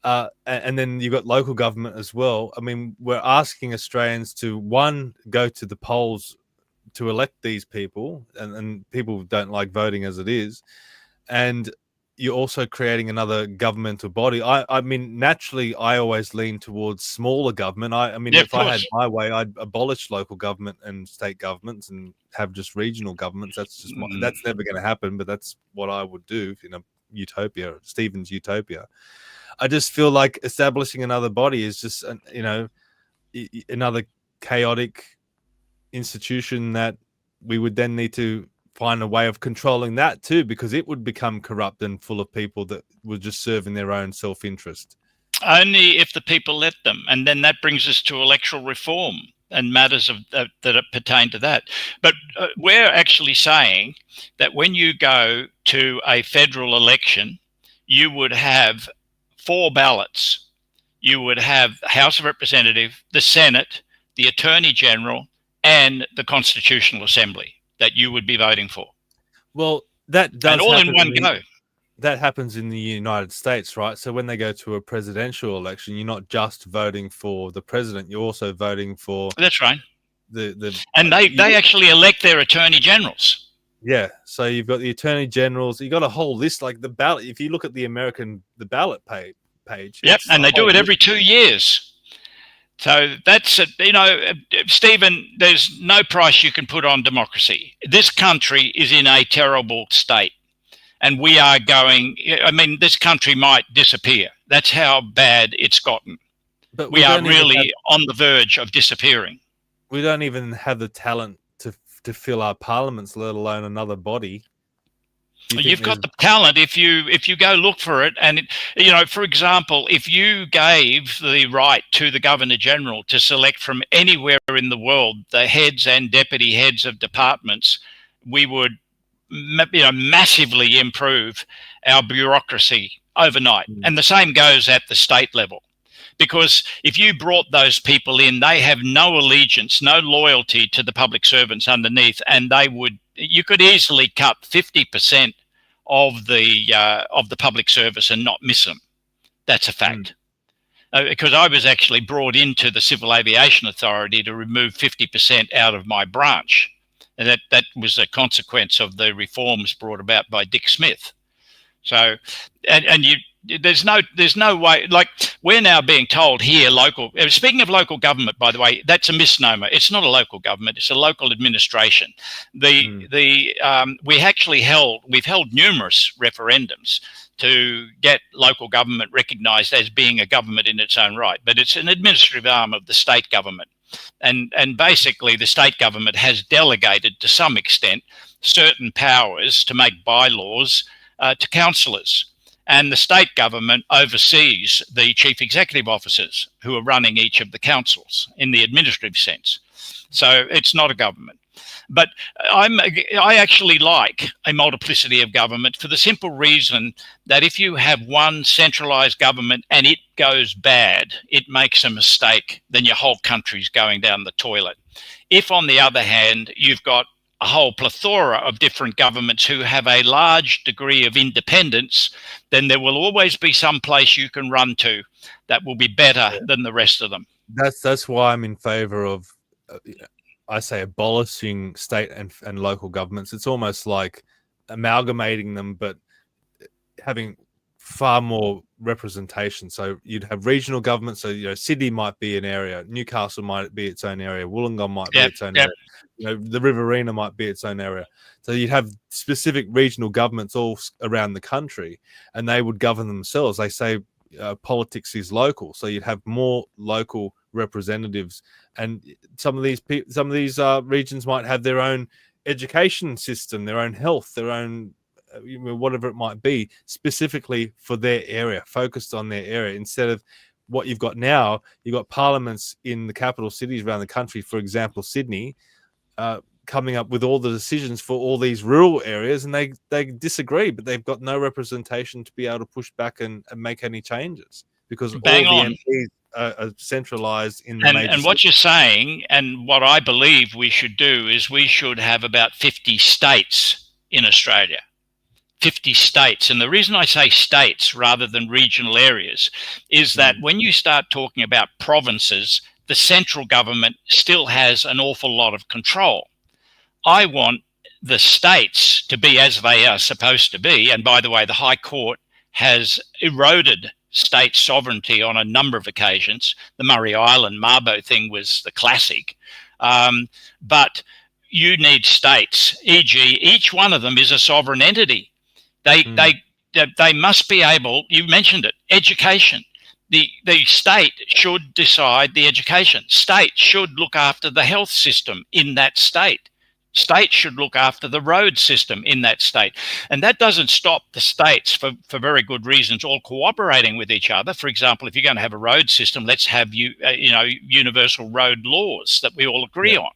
Speaker 7: And then you've got local government as well. I mean, we're asking Australians to, one, go to the polls to elect these people, and people don't like voting as it is. And you're also creating another governmental body. I mean, naturally, I always lean towards smaller government. If I had my way, I'd abolish local government and state governments and have just regional governments. That's just that's never going to happen, but that's what I would do utopia, Stephen's utopia. I just feel like establishing another body is just, another chaotic institution that we would then need to find a way of controlling that too, because it would become corrupt and full of people that were just serving their own self-interest.
Speaker 8: Only if the people let them. And then that brings us to electoral reform and matters that pertain to that. But we're actually saying that when you go to a federal election, you would have 4 ballots. You would have House of Representatives, the Senate, the Attorney General, and the Constitutional Assembly that you would be voting for.
Speaker 7: Well, that does,
Speaker 8: and all in one go.
Speaker 7: That happens in the United States, right? So when they go to a presidential election, you're not just voting for the president; you're also voting for.
Speaker 8: That's right.
Speaker 7: And
Speaker 8: they actually elect their attorney generals.
Speaker 7: Yeah, so you've got the attorney generals. You got a whole list, like the ballot. If you look at the ballot page.
Speaker 8: Yep, and they do it every 2 years. So that's, Stephen, there's no price you can put on democracy. This country is in a terrible state. And we are this country might disappear. That's how bad it's gotten. But we are really on the verge of disappearing.
Speaker 7: We don't even have the talent to fill our parliaments, let alone another body.
Speaker 8: You've got the talent if you go look for it. And, for example, if you gave the right to the Governor General to select from anywhere in the world the heads and deputy heads of departments, we would massively improve our bureaucracy overnight. And the same goes at the state level. Because if you brought those people in, they have no allegiance, no loyalty to the public servants underneath, and you could easily cut 50% of the public service and not miss them. That's a fact. Because I was actually brought into the Civil Aviation Authority to remove 50% out of my branch, and that was a consequence of the reforms brought about by Dick Smith. So, there's no way, like we're now being told here, speaking of local government, by the way, that's a misnomer. It's not a local government, it's a local administration. We've held numerous referendums to get local government recognized as being a government in its own right, but it's an administrative arm of the state government. And basically the state government has delegated to some extent certain powers to make bylaws to councillors. And the state government oversees the chief executive officers who are running each of the councils in the administrative sense. So it's not a government. But I actually like a multiplicity of government for the simple reason that if you have one centralized government and it goes bad, it makes a mistake, then your whole country's going down the toilet. If, on the other hand, you've got a whole plethora of different governments who have a large degree of independence, then there will always be some place you can run to that will be better than the rest of them.
Speaker 7: That's why I'm in favor of, I say, abolishing state and local governments. It's almost like amalgamating them, but having far more representation. So you'd have regional governments. So, Sydney might be an area, Newcastle might be its own area, Wollongong might be its own area. The Riverina might be its own area. So you'd have specific regional governments all around the country, and they would govern themselves. They say politics is local, so you'd have more local representatives, and some of these regions might have their own education system, their own health, their own whatever it might be, specifically for their area, focused on their area, instead of what you've got now. You've got parliaments in the capital cities around the country, for example, Sydney, coming up with all the decisions for all these rural areas, and they disagree, but they've got no representation to be able to push back and make any changes, because all the MPs are centralized in the major cities. And
Speaker 8: what you're saying, and what I believe we should do, is we should have about 50 states in Australia. 50 states. And the reason I say states rather than regional areas is that when you start talking about provinces, the central government still has an awful lot of control. I want the states to be as they are supposed to be. And by the way, the High Court has eroded state sovereignty on a number of occasions. The Murray Island Mabo thing was the classic. But you need states, e.g., each one of them is a sovereign entity. They they must be able, you mentioned it, education. The state should decide the education. State should look after the health system in that state. State should look after the road system in that state. And that doesn't stop the states, for very good reasons, all cooperating with each other. For example, if you're going to have a road system, let's have universal road laws that we all agree on.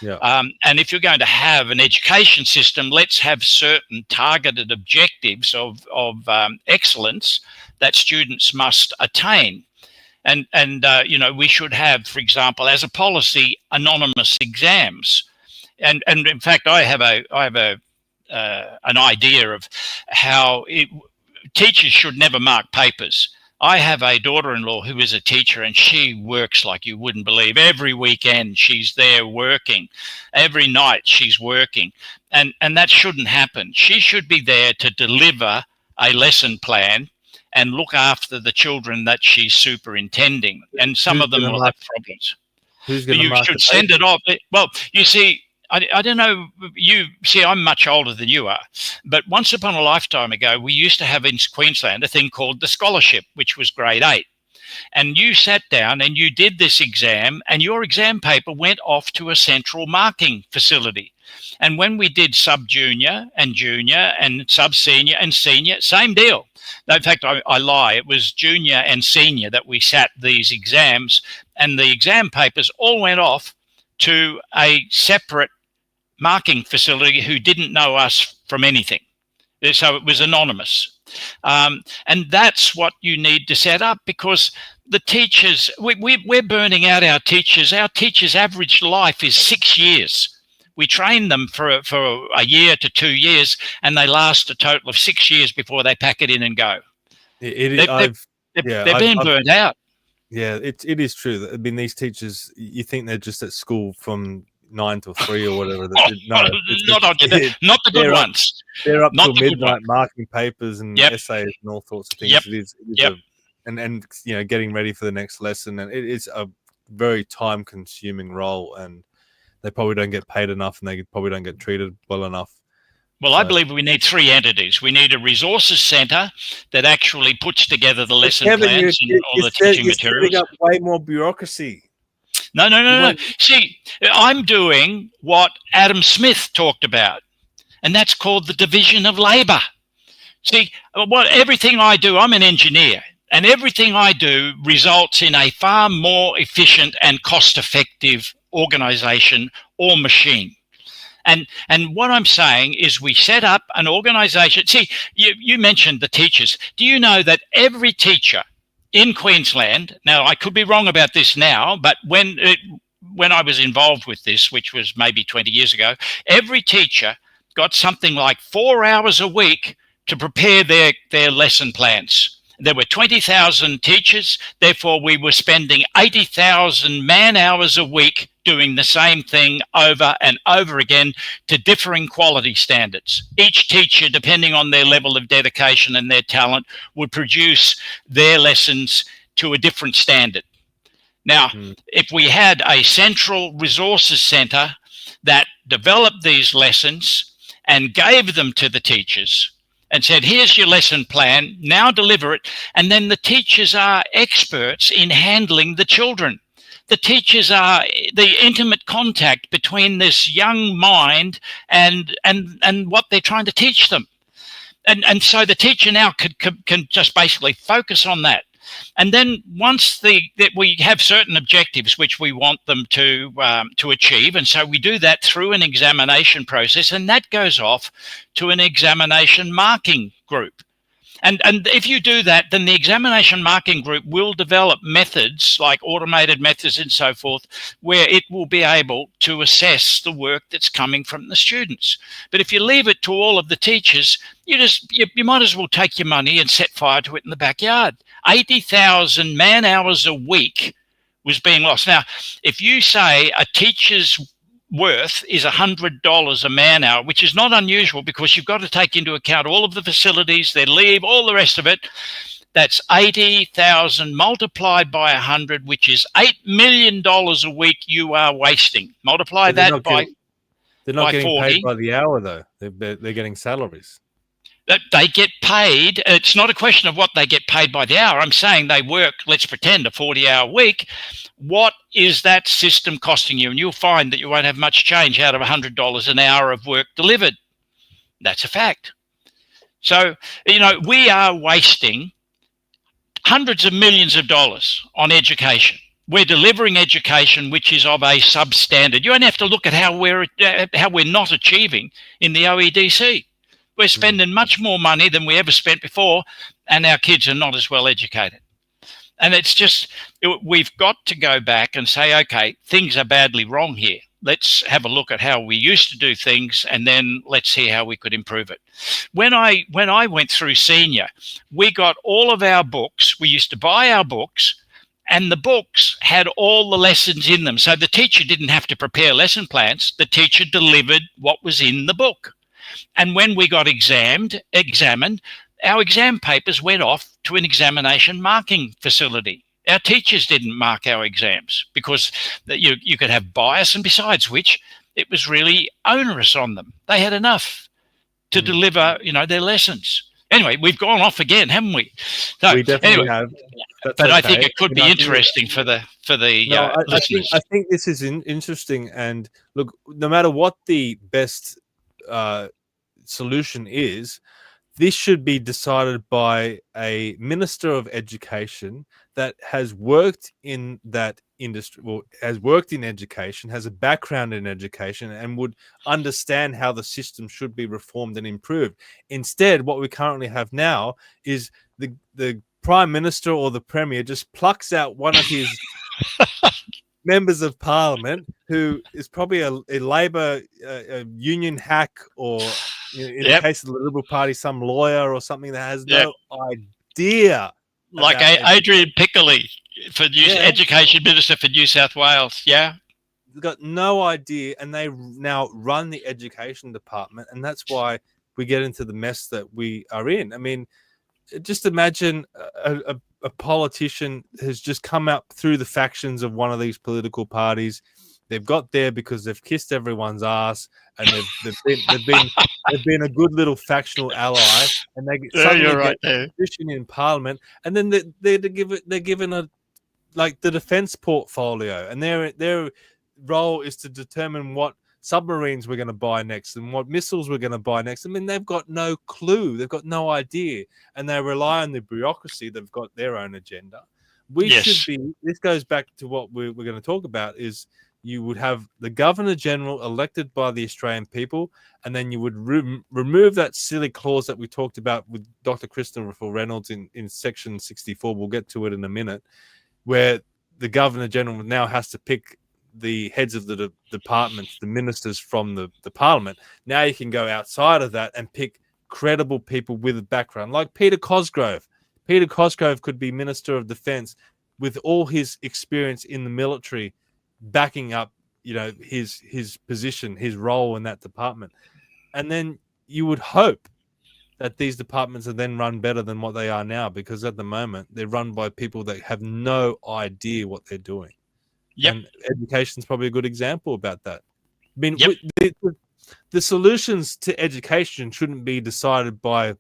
Speaker 7: Yeah.
Speaker 8: And if you're going to have an education system, let's have certain targeted objectives of excellence that students must attain. And we should have, for example, as a policy, anonymous exams. And in fact, I have an idea of how teachers should never mark papers. I have a daughter-in-law who is a teacher, and she works like you wouldn't believe. Every weekend she's there working. Every night she's working. And that shouldn't happen. She should be there to deliver a lesson plan and look after the children that she's superintending. And some of them will have problems.
Speaker 7: Who's going to mark
Speaker 8: should send it off. Well, you see, I don't know, I'm much older than you are, but once upon a lifetime ago, we used to have in Queensland a thing called the scholarship, which was grade 8. And you sat down and you did this exam, and your exam paper went off to a central marking facility. And when we did sub-junior and junior and sub-senior and senior, same deal. In fact, I lie. It was junior and senior that we sat these exams, and the exam papers all went off to a separate marking facility who didn't know us from anything. So it was anonymous. And that's what you need to set up, because the teachers, we're burning out our teachers. Our teachers' average life is 6 years. We train them for a year to 2 years, and they last a total of 6 years before they pack it in and go. They're being burned out.
Speaker 7: Yeah, it is true. I mean, these teachers, you think they're just at school from 9 till 3 or whatever.
Speaker 8: Not the good ones.
Speaker 7: They're up till midnight marking papers and essays and all sorts of things.
Speaker 8: Yep.
Speaker 7: It is and getting ready for the next lesson, and it is a very time consuming role, and they probably don't get paid enough, and they probably don't get treated well enough.
Speaker 8: Well, I believe we need 3 entities. We need a resources centre that actually puts together the lesson plans and all the teaching materials.
Speaker 7: You're setting up way more bureaucracy.
Speaker 8: No. See, I'm doing what Adam Smith talked about, and that's called the division of labour. See, everything I do, I'm an engineer, and everything I do results in a far more efficient and cost-effective organisation or machine. And what I'm saying is we set up an organisation. See, you mentioned the teachers. Do you know that every teacher in Queensland, now I could be wrong about this now, but when I was involved with this, which was maybe 20 years ago, every teacher got something like 4 hours a week to prepare their lesson plans. There were 20,000 teachers, therefore we were spending 80,000 man-hours a week doing the same thing over and over again to differing quality standards. Each teacher, depending on their level of dedication and their talent, would produce their lessons to a different standard. Now, if we had a central resources centre that developed these lessons and gave them to the teachers and said, here's your lesson plan, now deliver it, and then the teachers are experts in handling the children. The teachers are the intimate contact between this young mind and what they're trying to teach them. And so the teacher now can just basically focus on that. And then once we have certain objectives which we want them to achieve, and so we do that through an examination process, and that goes off to an examination marking group. And if you do that, then the examination marking group will develop methods like automated methods and so forth, where it will be able to assess the work that's coming from the students. But if you leave it to all of the teachers, you might as well take your money and set fire to it in the backyard. 80,000 man-hours a week was being lost. Now, if you say a teacher's worth is $100 a man-hour, which is not unusual because you've got to take into account all of the facilities, their leave, all the rest of it. That's 80,000 multiplied by 100, which is $8 million a week you are wasting. Multiply that by 40.
Speaker 7: They're not getting paid by the hour, though. They're getting salaries.
Speaker 8: that they get paid. It's not a question of what they get paid by the hour. I'm saying they work, let's pretend, a 40-hour week. What is that system costing you? And you'll find that you won't have much change out of $100 an hour of work delivered. That's a fact. So, we are wasting hundreds of millions of dollars on education. We're delivering education which is of a substandard. You only have to look at how we're not achieving in the OEDC. We're spending much more money than we ever spent before, and our kids are not as well educated. And it's just, we've got to go back and say, okay, things are badly wrong here. Let's have a look at how we used to do things, and then let's see how we could improve it. When I went through senior, we got all of our books. We used to buy our books, and the books had all the lessons in them. So the teacher didn't have to prepare lesson plans. The teacher delivered what was in the book. And when we got examined, our exam papers went off to an examination marking facility. Our teachers didn't mark our exams because you could have bias, and besides which, it was really onerous on them. They had enough to deliver, their lessons. Anyway, we've gone off again, haven't we? So,
Speaker 7: we definitely have. But
Speaker 8: okay. I think it could be interesting for the listeners.
Speaker 7: I think this is interesting. And look, no matter what the best solution is, this should be decided by a minister of education that has worked in that industry, has worked in education, has a background in education, and would understand how the system should be reformed and improved. Instead, what we currently have now is the Prime Minister or the Premier just plucks out one of his members of Parliament who is probably a Labor union hack, or in the case of the Liberal Party, some lawyer or something that has no idea.
Speaker 8: Like Adrian Piccoli, Education Minister for New South Wales. Yeah.
Speaker 7: They've got no idea, and they now run the education department, and that's why we get into the mess that we are in. I mean, just imagine a politician has just come up through the factions of one of these political parties. They've got there because they've kissed everyone's ass, and they've been a good little factional ally, and they suddenly get a position in Parliament, and then they're given a the defense portfolio, and their role is to determine what submarines we're going to buy next and what missiles we're going to buy next. I mean, they've got no clue, they've got no idea, and they rely on the bureaucracy. They've got their own agenda. This goes back to what we're going to talk about, is you would have the Governor General elected by the Australian people, and then you would remove that silly clause that we talked about with Dr. Christopher Reynolds in section 64. We'll get to it in a minute, where the Governor General now has to pick the heads of the departments, the ministers from the Parliament. Now you can go outside of that and pick credible people with a background, like Peter Cosgrove. Peter Cosgrove could be Minister of Defence with all his experience in the military, backing up, his position, his role in that department. And then you would hope that these departments are then run better than what they are now, because at the moment they're run by people that have no idea what they're doing. Yep. And education is probably a good example about that. I mean, the solutions to education shouldn't be decided by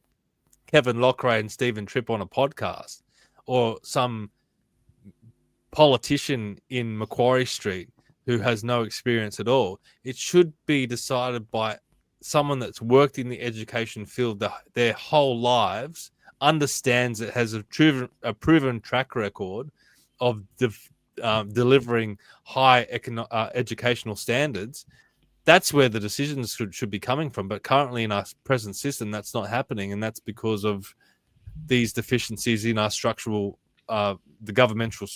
Speaker 7: Kevin Loughrey and Stephen Tripp on a podcast, or some politician in Macquarie Street who has no experience at all. It should be decided by someone that's worked in the education field their whole lives, understands it, has a proven track record of delivering high educational standards. That's where the decisions should be coming from. But currently in our present system, that's not happening, and that's because of these deficiencies in our structural, the governmental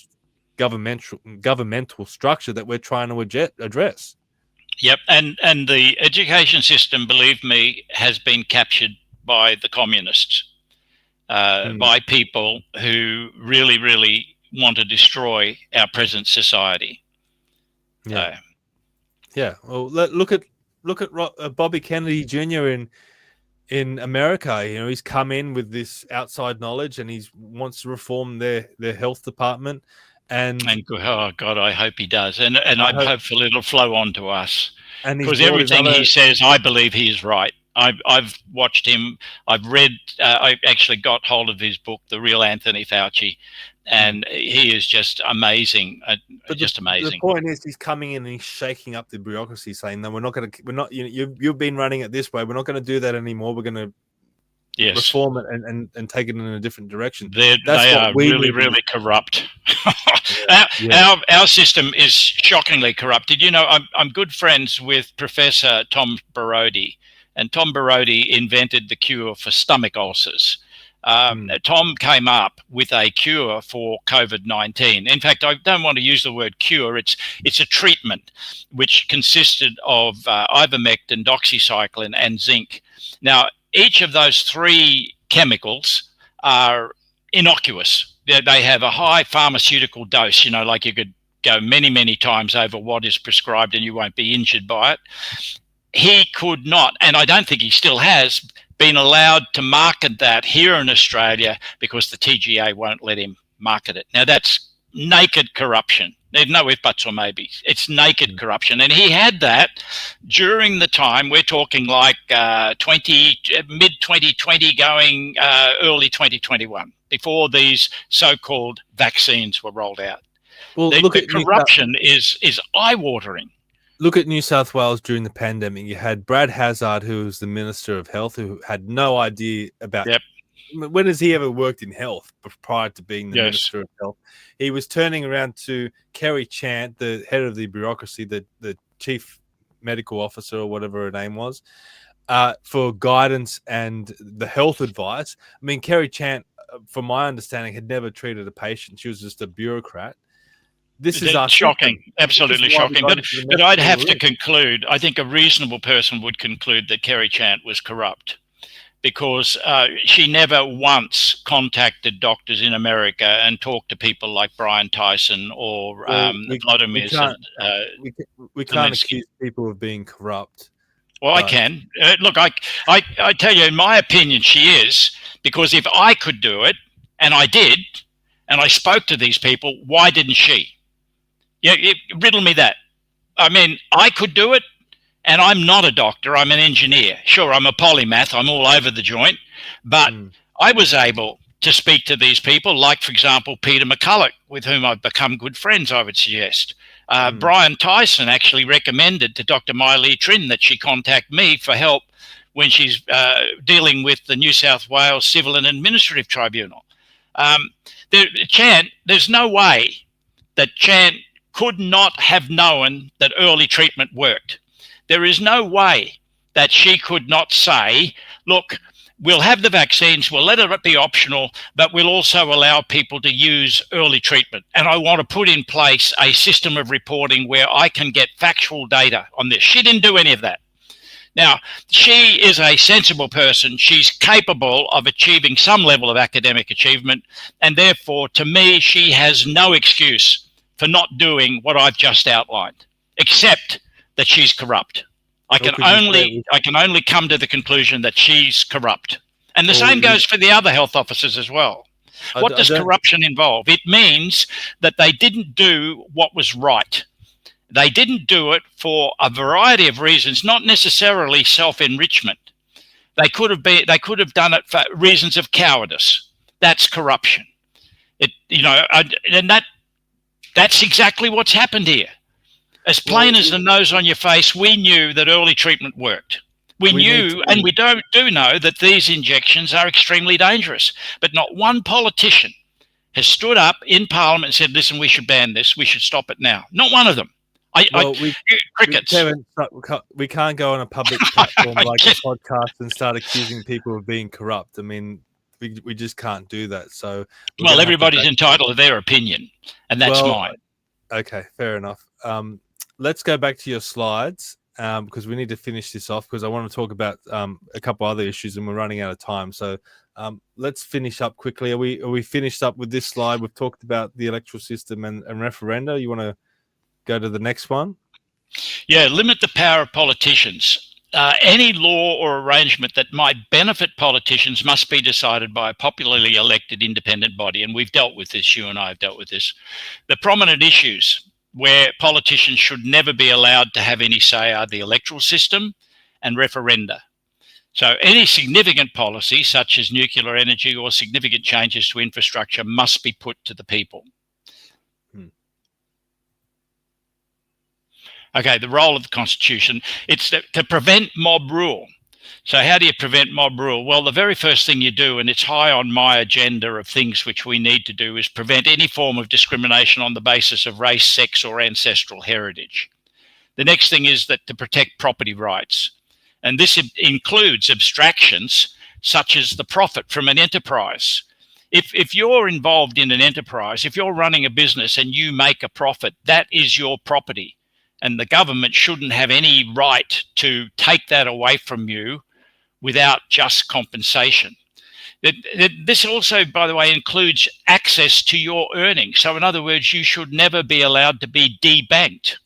Speaker 7: structure that we're trying to address.
Speaker 8: Yep, and the education system, believe me, has been captured by the communists, by people who really, really want to destroy our present society.
Speaker 7: Yeah. Well, look at Bobby Kennedy Jr. in America. He's come in with this outside knowledge, and he wants to reform their health department. And
Speaker 8: oh God, I hope he does. And I'm hopeful it'll flow on to us, because everything he says, I believe he is right. I've watched him. I've read. I actually got hold of his book, The Real Anthony Fauci, and he is just amazing. Amazing.
Speaker 7: The point is, he's coming in and he's shaking up the bureaucracy, saying, "No, we're not. You've been running it this way. We're not going to do that anymore. We're going to reform it and take it in a different direction."
Speaker 8: They are really corrupt. Our system is shockingly corrupt. Did you know I'm good friends with Professor Tom Borody, and Tom Borody invented the cure for stomach ulcers. Tom came up with a cure for COVID-19. In fact, I don't want to use the word cure. It's a treatment which consisted of ivermectin, doxycycline, and zinc. Now, each of those three chemicals are innocuous. They have a high pharmaceutical dose, like you could go many, many times over what is prescribed and you won't be injured by it. He could not, and I don't think he still has, been allowed to market that here in Australia because the TGA won't let him market it. Now, that's naked corruption. There's no if, buts, or maybes. It's naked corruption. And he had that during the time, we're talking like mid-2020 going early 2021, before these so-called vaccines were rolled out. Well, the corruption is eye-watering.
Speaker 7: Look at New South Wales during the pandemic. You had Brad Hazzard, who was the Minister of Health, who had no idea about... When has he ever worked in health prior to being the Minister of Health? He was turning around to Kerry Chant, the head of the bureaucracy, the chief medical officer or whatever her name was, for guidance and the health advice. I mean, Kerry Chant, from my understanding, had never treated a patient. She was just a bureaucrat. This is
Speaker 8: shocking, absolutely shocking. But I'd have to conclude, I think a reasonable person would conclude that Kerry Chant was corrupt, because she never once contacted doctors in America and talked to people like Brian Tyson or Vladimir.
Speaker 7: We can't accuse people of being corrupt.
Speaker 8: Well, I can. Look, I tell you, in my opinion, she is, because if I could do it, and I did, and I spoke to these people, why didn't she? Riddle me that. I mean, I could do it, and I'm not a doctor. I'm an engineer. Sure, I'm a polymath. I'm all over the joint. But I was able to speak to these people, like, for example, Peter McCulloch, with whom I've become good friends, I would suggest. Brian Tyson actually recommended to Dr. Mai-Lee Trin that she contact me for help when she's dealing with the New South Wales Civil and Administrative Tribunal. There's no way that Chant could not have known that early treatment worked. There is no way that she could not say, look, we'll have the vaccines, we'll let it be optional, but we'll also allow people to use early treatment. And I want to put in place a system of reporting where I can get factual data on this. She didn't do any of that. Now, she is a sensible person. She's capable of achieving some level of academic achievement. And therefore, to me, she has no excuse for not doing what I've just outlined, except that she's corrupt. I can only come to the conclusion that she's corrupt. And the same goes for the other health officers as well. What does corruption involve? It means that they didn't do what was right. They didn't do it for a variety of reasons, not necessarily self-enrichment. They could have done it for reasons of cowardice. That's corruption. That's exactly what's happened here. As plain as the nose on your face, we knew that early treatment worked. We knew, and we do know, that these injections are extremely dangerous. But not one politician has stood up in Parliament and said, listen, we should ban this. We should stop it now. Not one of them. Crickets.
Speaker 7: Kevin, we can't go on a public platform like a podcast and start accusing people of being corrupt. I mean, we just can't do that. So,
Speaker 8: everybody's entitled to their opinion, and that's mine.
Speaker 7: Okay, fair enough. Let's go back to your slides because we need to finish this off, because I want to talk about a couple other issues and we're running out of time. So let's finish up quickly. Are we finished up with this slide? We've talked about the electoral system and referenda. You want to go to the next one?
Speaker 8: Yeah, limit the power of politicians. Any law or arrangement that might benefit politicians must be decided by a popularly elected independent body. And we've dealt with this. You and I have dealt with this. The prominent issues where politicians should never be allowed to have any say are the electoral system and referenda. So any significant policy, such as nuclear energy or significant changes to infrastructure, must be put to the people. Okay, the role of the Constitution, it's to prevent mob rule. So how do you prevent mob rule? Well, the very first thing you do, and it's high on my agenda of things which we need to do, is prevent any form of discrimination on the basis of race, sex, or ancestral heritage. The next thing is that to protect property rights. And this includes abstractions such as the profit from an enterprise. If you're involved in an enterprise, if you're running a business and you make a profit, that is your property. And the government shouldn't have any right to take that away from you without just compensation. This also, by the way, includes access to your earnings. So in other words, you should never be allowed to be debanked.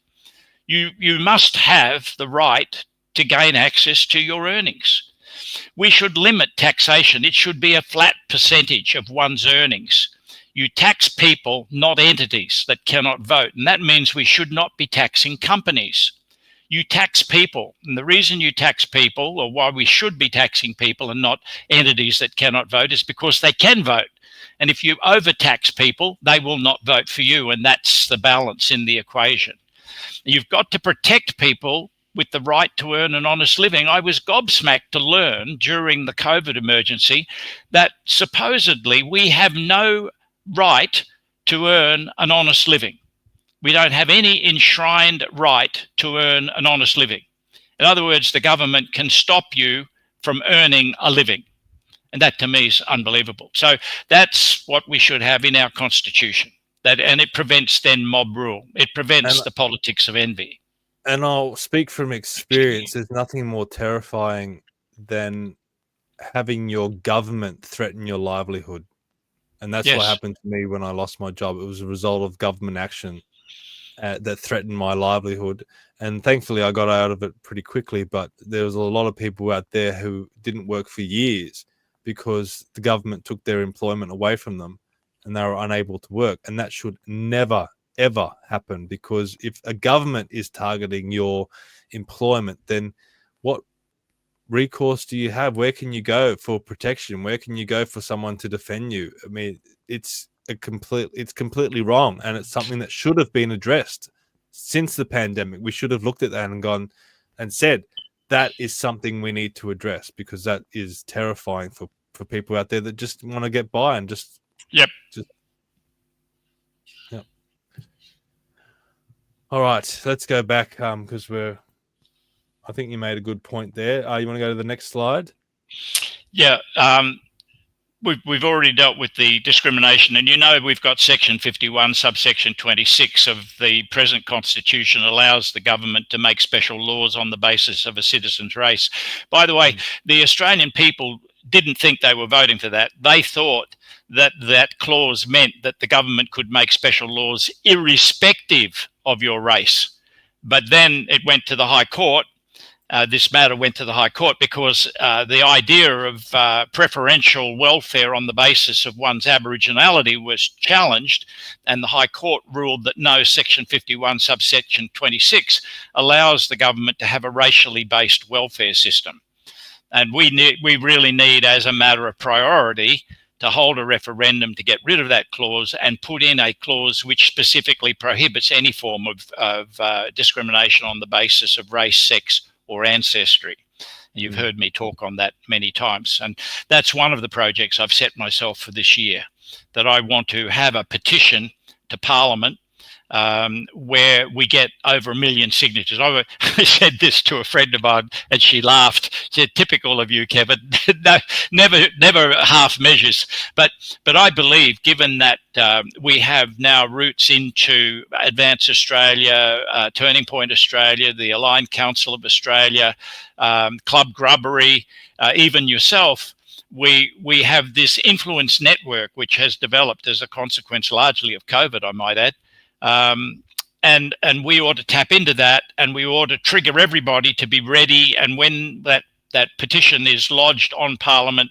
Speaker 8: You must have the right to gain access to your earnings. We should limit taxation. It should be a flat percentage of one's earnings. You tax people, not entities that cannot vote. And that means we should not be taxing companies. You tax people. And the reason you tax people, or why we should be taxing people and not entities that cannot vote, is because they can vote. And if you overtax people, they will not vote for you. And that's the balance in the equation. You've got to protect people with the right to earn an honest living. I was gobsmacked to learn during the COVID emergency that supposedly we have no right to earn an honest living. We don't have any enshrined right to earn an honest living. In other words, the government can stop you from earning a living. And that to me is unbelievable. So that's what we should have in our Constitution. And it prevents then mob rule. It prevents the politics of envy.
Speaker 7: And I'll speak from experience. There's nothing more terrifying than having your government threaten your livelihood. And that's what happened to me when I lost my job. It was a result of government action that threatened my livelihood. And thankfully, I got out of it pretty quickly. But there was a lot of people out there who didn't work for years because the government took their employment away from them and they were unable to work. And that should never, ever happen, because if a government is targeting your employment, then what recourse do you have? Where can you go for protection? Where can you go for someone to defend you? I mean, it's completely wrong, and it's something that should have been addressed since the pandemic. We should have looked at that and gone and said that is something we need to address, because that is terrifying for people out there that just want to get by and just All right, let's go back because I think you made a good point there. You want to go to the next slide?
Speaker 8: Yeah, we've already dealt with the discrimination, and we've got section 51, subsection 26 of the present Constitution allows the government to make special laws on the basis of a citizen's race. By the way, the Australian people didn't think they were voting for that. They thought that clause meant that the government could make special laws irrespective of your race. But then it went to the High Court. This matter went to the High Court because the idea of preferential welfare on the basis of one's Aboriginality was challenged, and the High Court ruled that no, section 51, subsection 26 allows the government to have a racially based welfare system. And we really need, as a matter of priority, to hold a referendum to get rid of that clause and put in a clause which specifically prohibits any form of discrimination on the basis of race, sex, or ancestry. You've heard me talk on that many times. And that's one of the projects I've set myself for this year, that I want to have a petition to Parliament where we get over 1 million signatures. I said this to a friend of mine and she laughed. She said, "Typical of you, Kevin." No, never half measures. But I believe, given that we have now roots into Advance Australia, Turning Point Australia, the Aligned Council of Australia, Club Grubbery, even yourself, we have this influence network which has developed as a consequence largely of COVID, I might add. And we ought to tap into that, and we ought to trigger everybody to be ready. And when that petition is lodged on Parliament,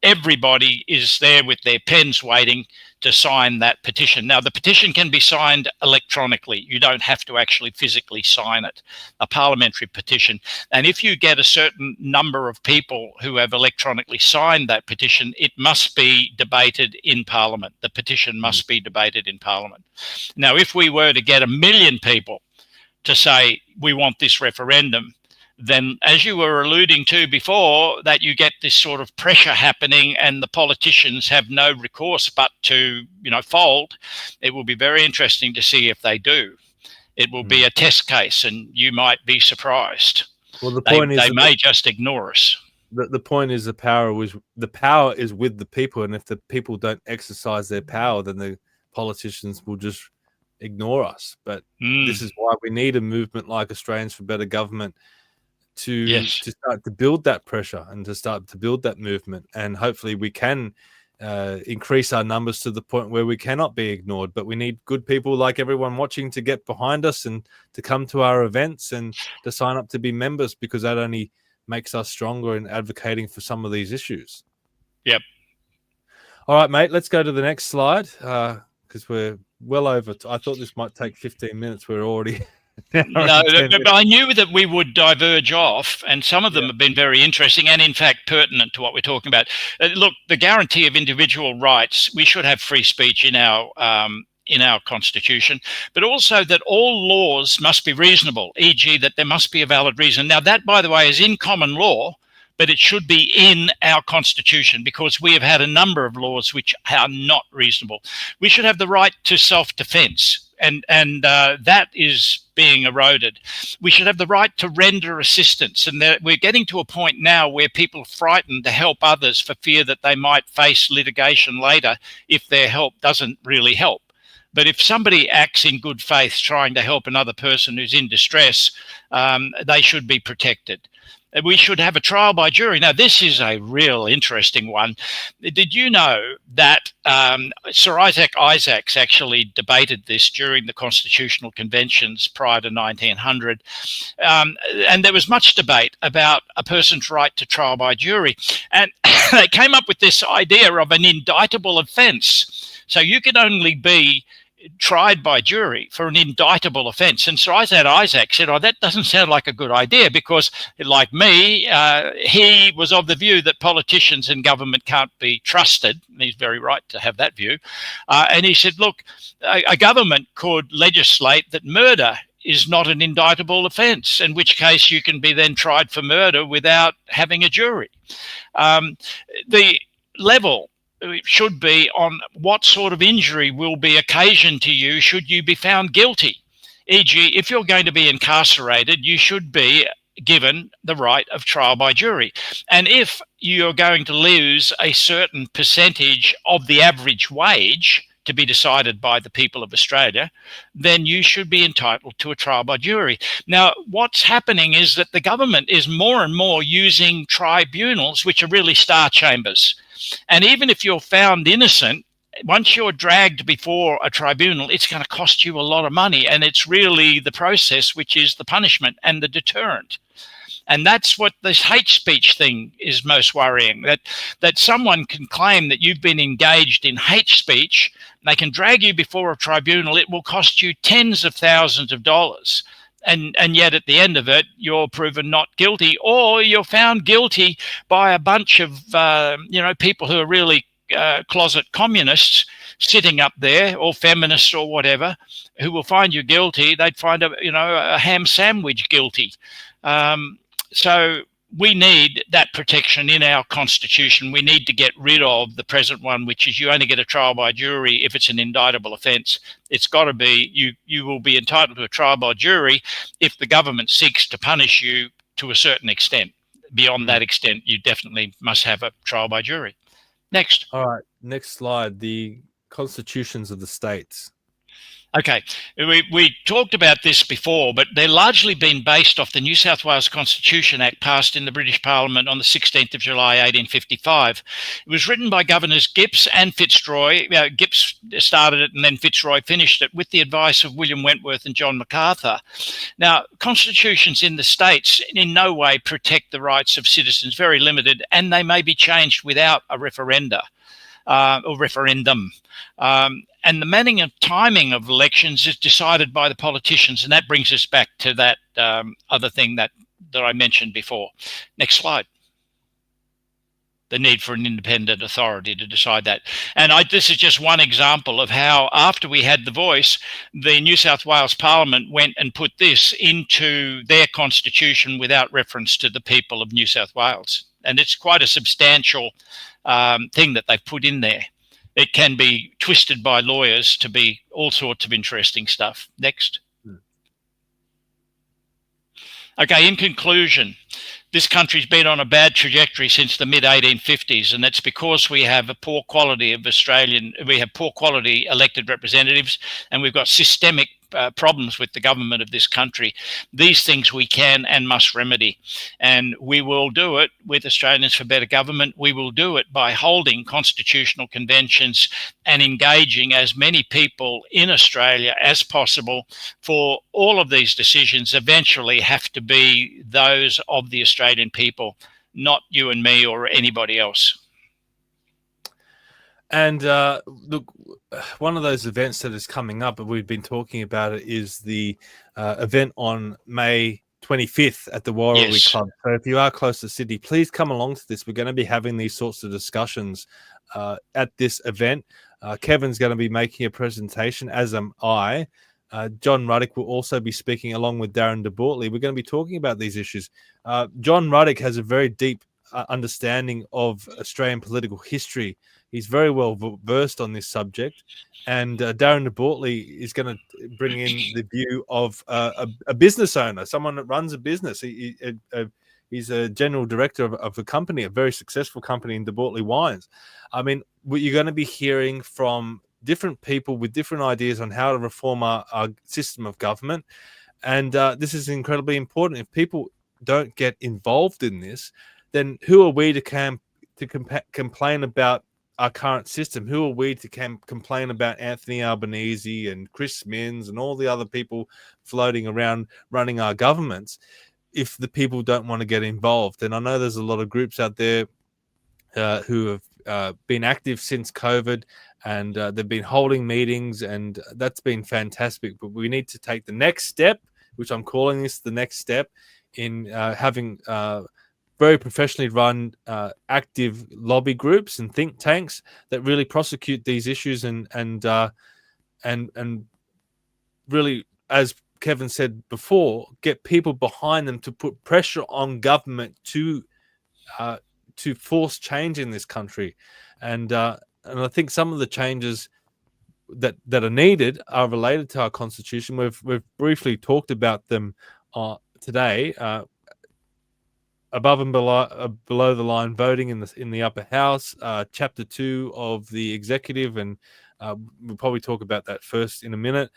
Speaker 8: everybody is there with their pens waiting to sign that petition. Now, the petition can be signed electronically. You don't have to actually physically sign it, a parliamentary petition. And if you get a certain number of people who have electronically signed that petition, it must be debated in Parliament. The petition must be debated in Parliament. Now, if we were to get 1 million people to say, we want this referendum, then, as you were alluding to before, that you get this sort of pressure happening and the politicians have no recourse but to, fold. It will be very interesting to see if they do. It will be a test case, and you might be surprised.
Speaker 7: Well, the point is
Speaker 8: they may just ignore us.
Speaker 7: The point is the power is with the people, and if the people don't exercise their power, then the politicians will just ignore us. But this is why we need a movement like Australians for Better Government to start to build that pressure and to start to build that movement. And hopefully we can increase our numbers to the point where we cannot be ignored. But we need good people like everyone watching to get behind us and to come to our events and to sign up to be members, because that only makes us stronger in advocating for some of these issues.
Speaker 8: Yep.
Speaker 7: All right, mate, let's go to the next slide because we're well over. I thought this might take 15 minutes. We're already...
Speaker 8: No, but I knew that we would diverge off, and some of them have been very interesting and, in fact, pertinent to what we're talking about. Look, the guarantee of individual rights, we should have free speech in our constitution, but also that all laws must be reasonable, e.g. that there must be a valid reason. Now, that, by the way, is in common law, but it should be in our constitution, because we have had a number of laws which are not reasonable. We should have the right to self-defense, and that is being eroded. We should have the right to render assistance, and we're getting to a point now where people are frightened to help others for fear that they might face litigation later if their help doesn't really help. But if somebody acts in good faith trying to help another person who's in distress, they should be protected. We should have a trial by jury. Now, this is a real interesting one. Did you know that Sir Isaac Isaacs actually debated this during the constitutional conventions prior to 1900? And there was much debate about a person's right to trial by jury. And they came up with this idea of an indictable offence. So you can only be tried by jury for an indictable offence. And Sir Isaac Isaacs said, that doesn't sound like a good idea, because, like me, he was of the view that politicians and government can't be trusted. And he's very right to have that view. And he said, look, a government could legislate that murder is not an indictable offence, in which case you can be then tried for murder without having a jury. The level should be on what sort of injury will be occasioned to you should you be found guilty. E.g., if you're going to be incarcerated, you should be given the right of trial by jury. And if you're going to lose a certain percentage of the average wage to be decided by the people of Australia, then you should be entitled to a trial by jury. Now, what's happening is that the government is more and more using tribunals, which are really star chambers. And even if you're found innocent, once you're dragged before a tribunal, it's going to cost you a lot of money. And it's really the process which is the punishment and the deterrent. And that's what this hate speech thing is most worrying, that someone can claim that you've been engaged in hate speech. They can drag you before a tribunal. It will cost you tens of thousands of dollars. And yet at the end of it, you're proven not guilty, or you're found guilty by a bunch of, people who are really closet communists sitting up there, or feminists or whatever, who will find you guilty. They'd find a ham sandwich guilty. So we need that protection in our constitution. We need to get rid of the present one, which is you only get a trial by jury if it's an indictable offence. It's got to be you will be entitled to a trial by jury if the government seeks to punish you to a certain extent. Beyond that extent, you definitely must have a trial by jury. Next.
Speaker 7: All right, next slide. The constitutions of the states.
Speaker 8: Okay, we talked about this before, but they're largely been based off the New South Wales Constitution Act passed in the British Parliament on the 16th of July 1855. It was written by Governors Gipps and Fitzroy. Gipps started it and then Fitzroy finished it with the advice of William Wentworth and John MacArthur. Now, constitutions in the states in no way protect the rights of citizens, very limited, and they may be changed without a referendum. And the manning and timing of elections is decided by the politicians, and that brings us back to that other thing that I mentioned before. Next slide. The need for an independent authority to decide that. And this is just one example of how, after we had the voice, the New South Wales Parliament went and put this into their constitution without reference to the people of New South Wales. And it's quite a substantial thing that they've put in there. It can be twisted by lawyers to be all sorts of interesting stuff. Next. Okay, in conclusion, this country's been on a bad trajectory since the mid-1850s, and that's because we have a poor quality of we have poor quality elected representatives, and we've got systemic problems with the government of this country. These things we can and must remedy, and we will do it with Australians for Better Government. We will do it by holding constitutional conventions and engaging as many people in Australia as possible, for all of these decisions eventually have to be those of the Australian people, not you and me or anybody else.
Speaker 7: And look, one of those events that is coming up, and we've been talking about it, is the event on May 25th at the Warrawee Club. So if you are close to Sydney, please come along to this. We're going to be having these sorts of discussions at this event. Kevin's going to be making a presentation, as am I. John Ruddick will also be speaking along with Darren de Bortley. We're going to be talking about these issues. John Ruddick has a very deep understanding of Australian political history. He's very well versed on this subject, and Darren de Bortley is going to bring in the view of a business owner, someone that runs a business. He's a general director of a company, a very successful company in de Bortley Wines. I mean, you're going to be hearing from different people with different ideas on how to reform our system of government, and this is incredibly important. If people don't get involved in this, then who are we to complain about our current system? Who are we to complain about Anthony Albanese and Chris Minns and all the other people floating around running our governments if the people don't want to get involved? And I know there's a lot of groups out there who have been active since COVID, and they've been holding meetings, and that's been fantastic. But we need to take the next step, which I'm calling this the next step, in having very professionally run active lobby groups and think tanks that really prosecute these issues and really, as Kevin said before, get people behind them to put pressure on government to force change in this country. And I think some of the changes that are needed are related to our constitution. We've briefly talked about them today. Above and below the line voting in the upper house, chapter 2 of the executive, and we'll probably talk about that first in a minute.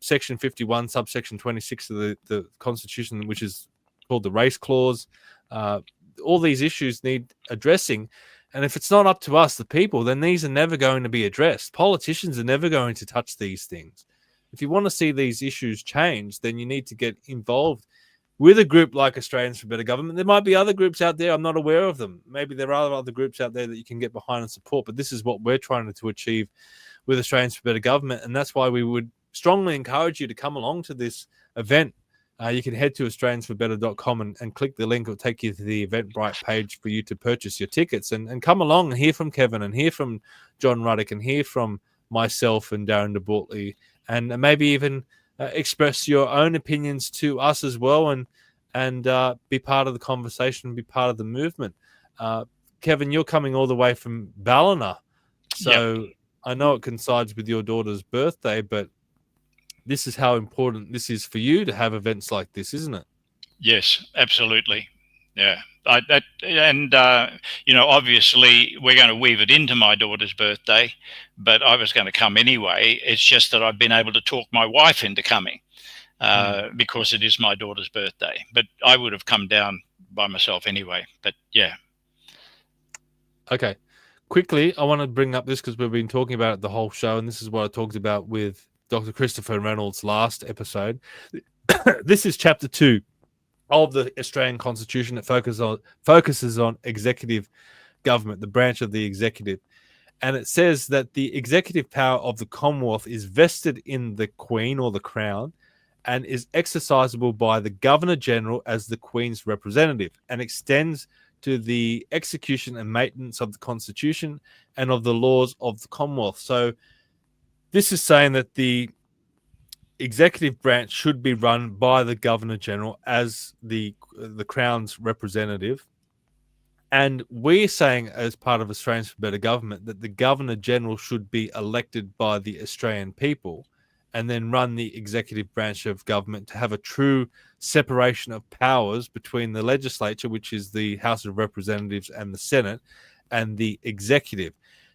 Speaker 7: Section 51, subsection 26 of the Constitution, which is called the race clause. All these issues need addressing, and if it's not up to us, the people, then these are never going to be addressed. Politicians are never going to touch these things. If you want to see these issues change, then you need to get involved with a group like Australians for Better Government. There might be other groups out there. I'm not aware of them. Maybe there are other groups out there that you can get behind and support, but this is what we're trying to achieve with Australians for Better Government, and that's why we would strongly encourage you to come along to this event. You can head to australiansforbetter.com and click the link. It'll take you to the Eventbrite page for you to purchase your tickets and come along and hear from Kevin and hear from John Ruddick and hear from myself and Darren de Bortley, and maybe even express your own opinions to us as well, and be part of the conversation, be part of the movement. Kevin, you're coming all the way from Ballina, so I know it coincides with your daughter's birthday, but this is how important this is for you to have events like this, isn't it?
Speaker 8: Yes, absolutely. Yeah, Obviously we're going to weave it into my daughter's birthday, but I was going to come anyway. It's just that I've been able to talk my wife into coming because it is my daughter's birthday. But I would have come down by myself anyway. But yeah.
Speaker 7: Okay. Quickly, I want to bring up this because we've been talking about it the whole show, and this is what I talked about with Dr. Christopher Reynolds' last episode. This is Chapter 2 of the Australian Constitution that focuses on executive government, the branch of the executive. And it says that the executive power of the Commonwealth is vested in the Queen or the Crown and is exercisable by the Governor-General as the Queen's representative, and extends to the execution and maintenance of the Constitution and of the laws of the Commonwealth. So this is saying that the executive branch should be run by the Governor-General as the Crown's representative. And we're saying, as part of Australians for Better Government, that the Governor-General should be elected by the Australian people and then run the executive branch of government to have a true separation of powers between the Legislature, which is the House of Representatives, and the Senate, and the executive.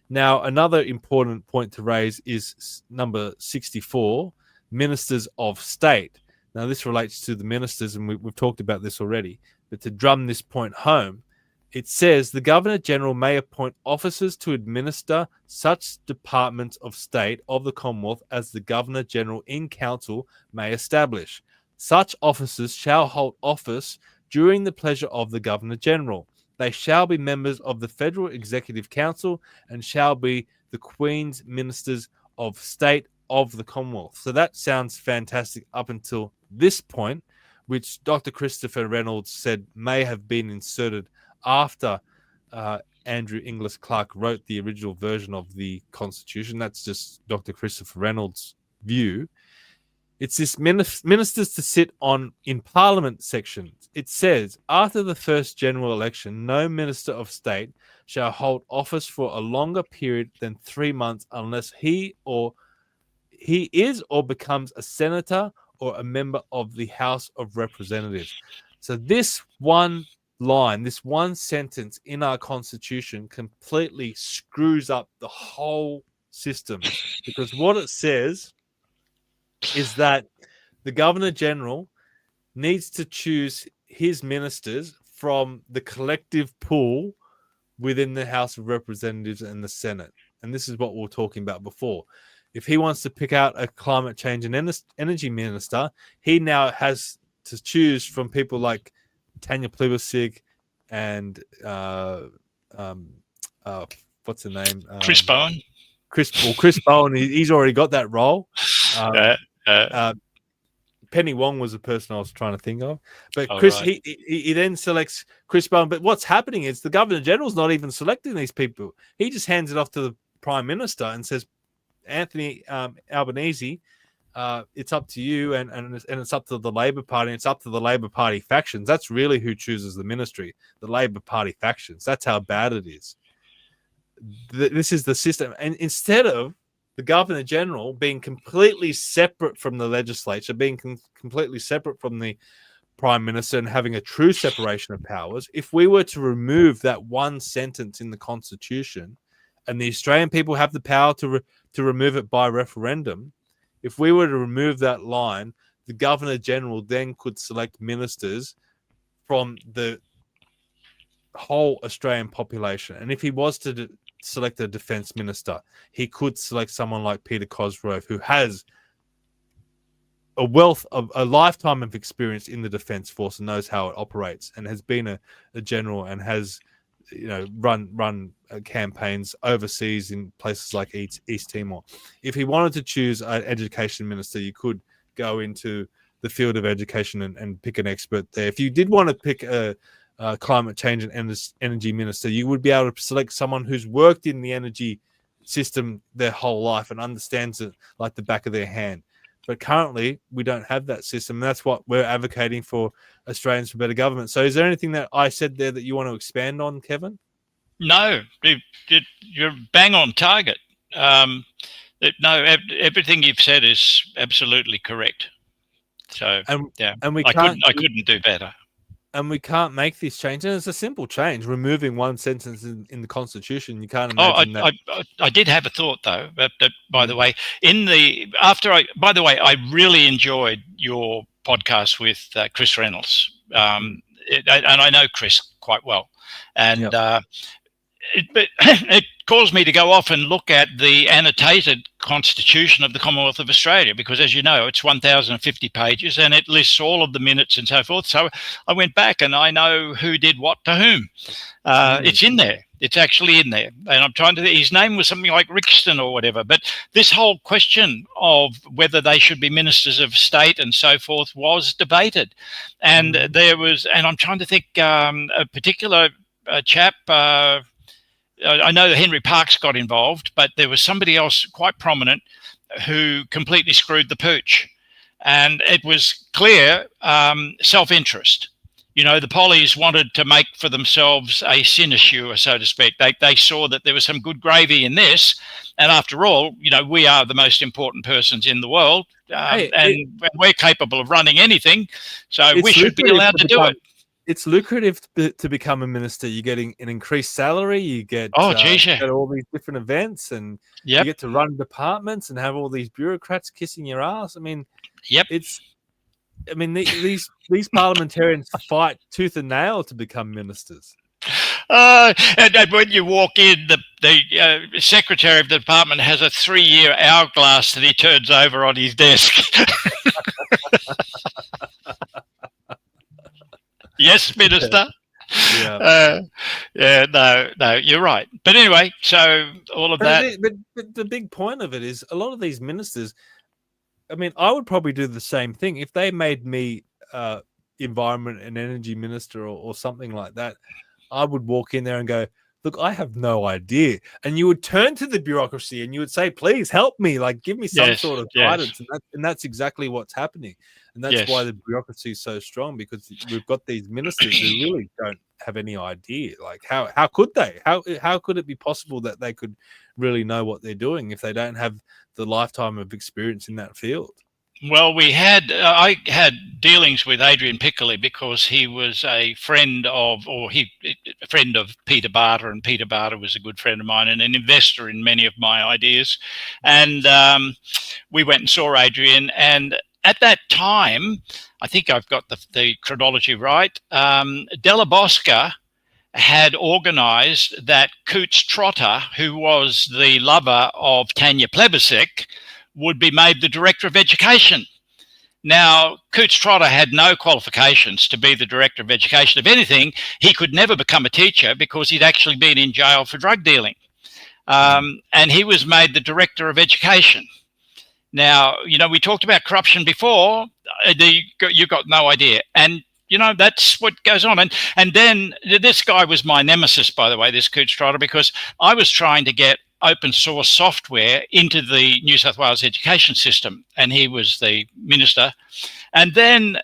Speaker 7: Now, another important point to raise is number 64, Ministers of State. Now, this relates to the ministers, and we've talked about this already, but to drum this point home, it says the Governor-General may appoint officers to administer such departments of state of the Commonwealth as the Governor-General in Council may establish. Such officers shall hold office during the pleasure of the Governor-General. They shall be members of the Federal Executive Council and shall be the Queen's Ministers of State of the Commonwealth. So that sounds fantastic up until this point, which Dr. Christopher Reynolds said may have been inserted after Andrew Inglis Clark wrote the original version of the Constitution. That's just Dr. Christopher Reynolds' view. It's this ministers to sit on in Parliament sections. It says, after the first general election, no Minister of State shall hold office for a longer period than 3 months unless he is or becomes a senator or a member of the House of Representatives. So this one line, this one sentence in our Constitution completely screws up the whole system, because what it says is that the Governor-General needs to choose his ministers from the collective pool within the House of Representatives and the Senate. And this is what we were talking about before. If he wants to pick out a climate change and energy minister, he now has to choose from people like Tanya Plibersig and what's her name?
Speaker 8: Chris Bowen.
Speaker 7: Chris Bowen. He's already got that role. Penny Wong was the person I was trying to think of, but Chris, right. he then selects Chris Bowen. But what's happening is the Governor General's not even selecting these people. He just hands it off to the Prime Minister and says, Anthony Albanese, it's up to you, and it's up to the Labor Party, and it's up to the Labor Party factions. That's really who chooses the ministry, the Labor Party factions. That's how bad it is. This is the system. And instead of the Governor General being completely separate from the Legislature, being completely separate from the Prime Minister and having a true separation of powers, if we were to remove that one sentence in the Constitution, and the Australian people have the power to remove it by referendum, if we were to remove that line, the Governor-General then could select ministers from the whole Australian population. And if he was to select a defence minister, he could select someone like Peter Cosgrove, who has a lifetime of experience in the Defence Force and knows how it operates, and has been a general and has run campaigns overseas in places like East Timor. If he wanted to choose an education minister, you could go into the field of education and pick an expert there. If you did want to pick a climate change and energy minister, you would be able to select someone who's worked in the energy system their whole life and understands it like the back of their hand. But currently, we don't have that system. And that's what we're advocating for Australians for Better Government. So is there anything that I said there that you want to expand on, Kevin?
Speaker 8: No, you're bang on target. Everything you've said is absolutely correct. So,
Speaker 7: and we
Speaker 8: I couldn't do better.
Speaker 7: and we can't make this change. And it's a simple change, removing one sentence in the Constitution. You can't
Speaker 8: Oh,
Speaker 7: imagine that.
Speaker 8: I did have a thought though. But by the way, I really enjoyed your podcast with Chris Reynolds, and I know Chris quite well, and it caused me to go off and look at the annotated Constitution of the Commonwealth of Australia, because, as you know, it's 1,050 pages and it lists all of the minutes and so forth. So I went back and I know who did what to whom. It's in there. It's actually in there. And I'm trying to, his name was something like Rixton or whatever. But this whole question of whether they should be ministers of state and so forth was debated. And there was, and I'm trying to think, a particular chap, I know that Henry Parkes got involved, but there was somebody else quite prominent who completely screwed the pooch. And it was clear self-interest. You know, the Pollies wanted to make for themselves a sinecure, so to speak. They saw that there was some good gravy in this. And after all, you know, we are the most important persons in the world, and we're capable of running anything. So we should be allowed to do it.
Speaker 7: It's lucrative to become a minister. You're getting an increased salary. You get you get all these different events, and you get to run departments and have all these bureaucrats kissing your ass. I mean, these parliamentarians fight tooth and nail to become ministers.
Speaker 8: And when you walk in, the secretary of the department has a 3-year hourglass that he turns over on his desk. Yes, Minister. No, you're right. But anyway, so all of that.
Speaker 7: But the big point of it is a lot of these ministers, I mean, I would probably do the same thing if they made me environment and energy minister or something like that. I would walk in there and go, look, I have no idea. And you would turn to the bureaucracy and you would say, please help me, like give me some sort of guidance. And that's exactly what's happening. And that's why the bureaucracy is so strong, because we've got these ministers who really don't have any idea. Like how could they? How could it be possible that they could really know what they're doing if they don't have the lifetime of experience in that field?
Speaker 8: Well, I had dealings with Adrian Piccoli because he was a friend of Peter Barter, and Peter Barter was a good friend of mine and an investor in many of my ideas. And we went and saw Adrian, and at that time, I think I've got the chronology right, Della Bosca had organised that Coots Trotter, who was the lover of Tanya Plibersek, would be made the Director of Education. Now, Coots Trotter had no qualifications to be the Director of Education. If anything, he could never become a teacher because he'd actually been in jail for drug dealing. And he was made the Director of Education. Now, you know, we talked about corruption before. You got no idea. And, you know, that's what goes on. And then this guy was my nemesis, by the way, this Coots Trotter, because I was trying to get open source software into the New South Wales education system, and he was the minister. And then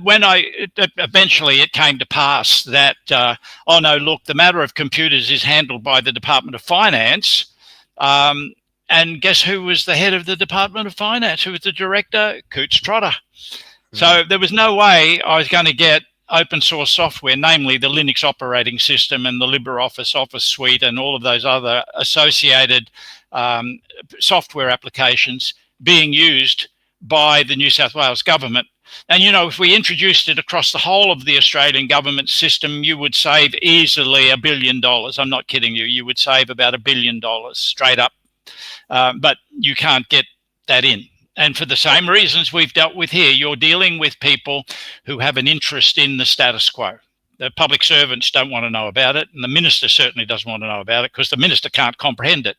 Speaker 8: when eventually it came to pass that, oh no, look, the matter of computers is handled by the Department of Finance. And guess who was the head of the Department of Finance? Who was the director? Coots Trotter. So there was no way I was going to get open source software, namely the Linux operating system and the LibreOffice Office Suite and all of those other associated software applications being used by the New South Wales government. And, you know, if we introduced it across the whole of the Australian government system, you would save easily $1 billion. I'm not kidding you. You would save about $1 billion straight up. But you can't get that in. And for the same reasons we've dealt with here, you're dealing with people who have an interest in the status quo. The public servants don't want to know about it, and the minister certainly doesn't want to know about it because the minister can't comprehend it.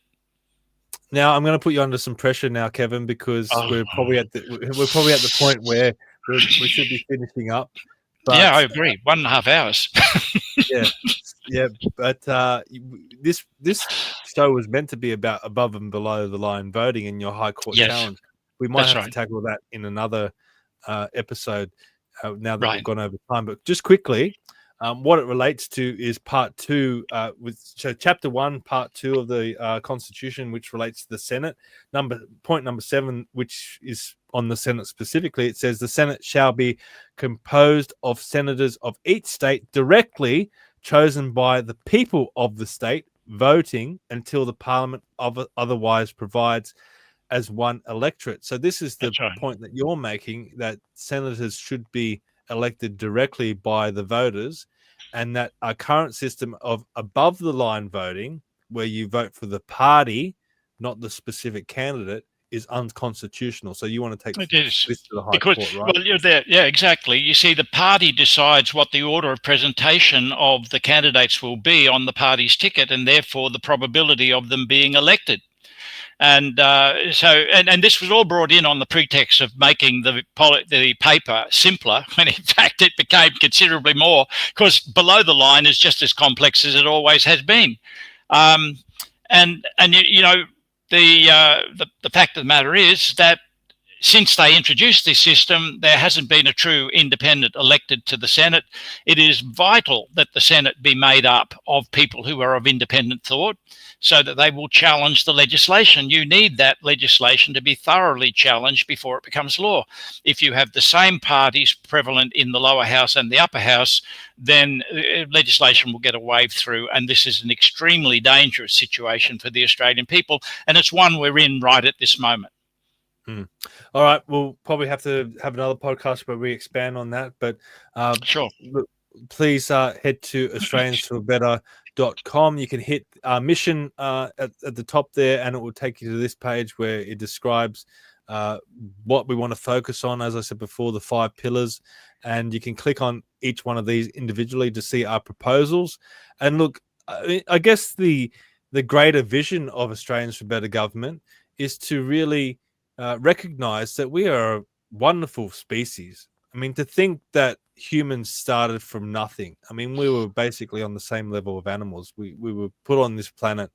Speaker 7: Now, I'm going to put you under some pressure now, Kevin, because we're probably at the point where we should be finishing up. But,
Speaker 8: yeah, I agree. 1.5 hours.
Speaker 7: Yeah. But this show was meant to be about above and below the line voting and your High Court challenge. We might have to tackle that in another episode now that we've gone over time. But just quickly, what it relates to is part 2, so chapter 1, part 2 of the Constitution, which relates to the Senate. Point number 7, which is on the Senate specifically, it says the Senate shall be composed of senators of each state directly chosen by the people of the state, voting until the Parliament otherwise provides as one electorate. So this is the point that you're making, that senators should be elected directly by the voters, and that our current system of above the line voting, where you vote for the party, not the specific candidate, is unconstitutional. So you want to take this to the High Court, right?
Speaker 8: Well, you're there. Yeah, exactly. You see, the party decides what the order of presentation of the candidates will be on the party's ticket, and therefore the probability of them being elected. And and this was all brought in on the pretext of making the paper simpler, when in fact it became considerably more, because below the line is just as complex as it always has been. The fact of the matter is that since they introduced this system, there hasn't been a true independent elected to the Senate. It is vital that the Senate be made up of people who are of independent thought, so that they will challenge the legislation. You need that legislation to be thoroughly challenged before it becomes law. If you have the same parties prevalent in the lower house and the upper house, then legislation will get a wave through. And this is an extremely dangerous situation for the Australian people. And it's one we're in right at this moment.
Speaker 7: All right, we'll probably have to have another podcast where we expand on that. But
Speaker 8: sure.
Speaker 7: Please head to AustraliansForBetter.com. You can hit mission at the top there, and it will take you to this page where it describes what we want to focus on. As I said before, the 5 pillars, and you can click on each one of these individually to see our proposals. And look, I guess the greater vision of Australians for Better Government is to really recognize that we are a wonderful species. I mean, to think that humans started from nothing. I mean, we were basically on the same level of animals. We were put on this planet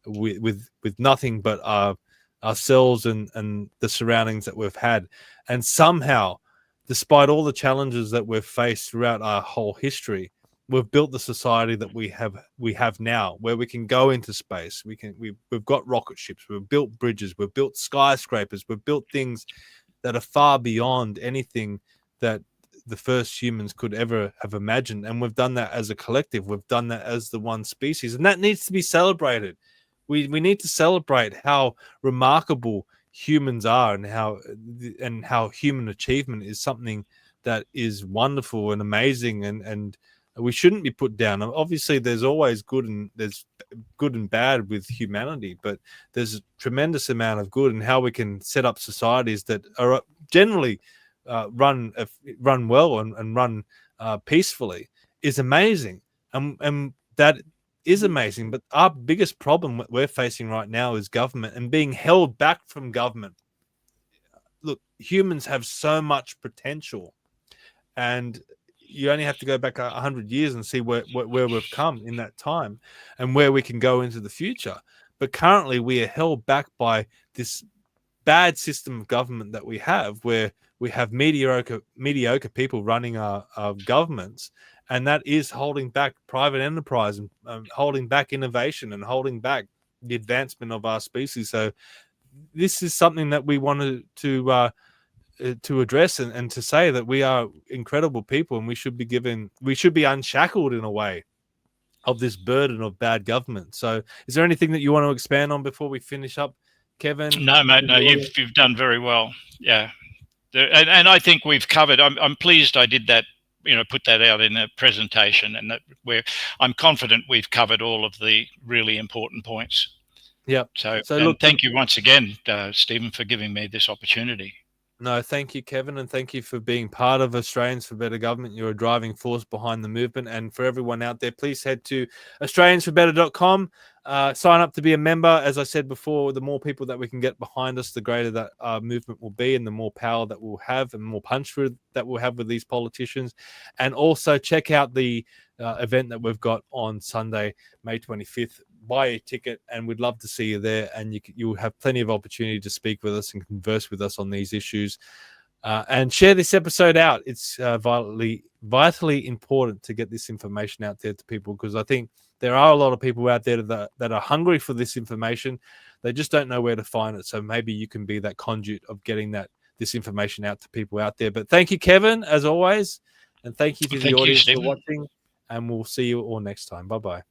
Speaker 7: with nothing but ourselves and the surroundings that we've had. And somehow, despite all the challenges that we've faced throughout our whole history, we've built the society that we have now, where we can go into space. We've got rocket ships. We've built bridges. We've built skyscrapers. We've built things that are far beyond anything that the first humans could ever have imagined. And we've done that as a collective. We've done that as the one species, and that needs to be celebrated. We need to celebrate how remarkable humans are, and how human achievement is something that is wonderful and amazing, and we shouldn't be put down. Obviously, there's always good and bad with humanity, but there's a tremendous amount of good, and how we can set up societies that are generally run well and run peacefully is amazing, and that is amazing. But our biggest problem that we're facing right now is government and being held back from government. Look, humans have so much potential, and you only have to go back 100 years and see where we've come in that time and where we can go into the future. But currently we are held back by this bad system of government that we have, where we have mediocre people running our governments, and that is holding back private enterprise and holding back innovation and holding back the advancement of our species. So this is something that we wanted to address and to say that we are incredible people, and we should be unshackled in a way of this burden of bad government. So is there anything that you want to expand on before we finish up, Kevin?
Speaker 8: No, mate, no, you've done very well. Yeah. And I think we've covered, I'm pleased I did that, put that out in a presentation, and that I'm confident we've covered all of the really important points.
Speaker 7: Yeah.
Speaker 8: So look, thank you once again, Stephen, for giving me this opportunity.
Speaker 7: No, thank you, Kevin, and thank you for being part of Australians for Better Government. You're a driving force behind the movement. And for everyone out there, please head to AustraliansForBetter.com. Sign up to be a member. As I said before, the more people that we can get behind us, the greater that our movement will be, and the more power that we'll have, and more punch through that we'll have with these politicians. And also check out the event that we've got on Sunday, May 25th. Buy a ticket, and we'd love to see you there, and you'll have plenty of opportunity to speak with us and converse with us on these issues, and share this episode out. It's vitally important to get this information out there to people, because I think there are a lot of people out there that are hungry for this information. They just don't know where to find it. So maybe you can be that conduit of getting that this information out to people out there. But thank you, Kevin, as always, and thank you to the audience for watching, and we'll see you all next time. Bye-bye.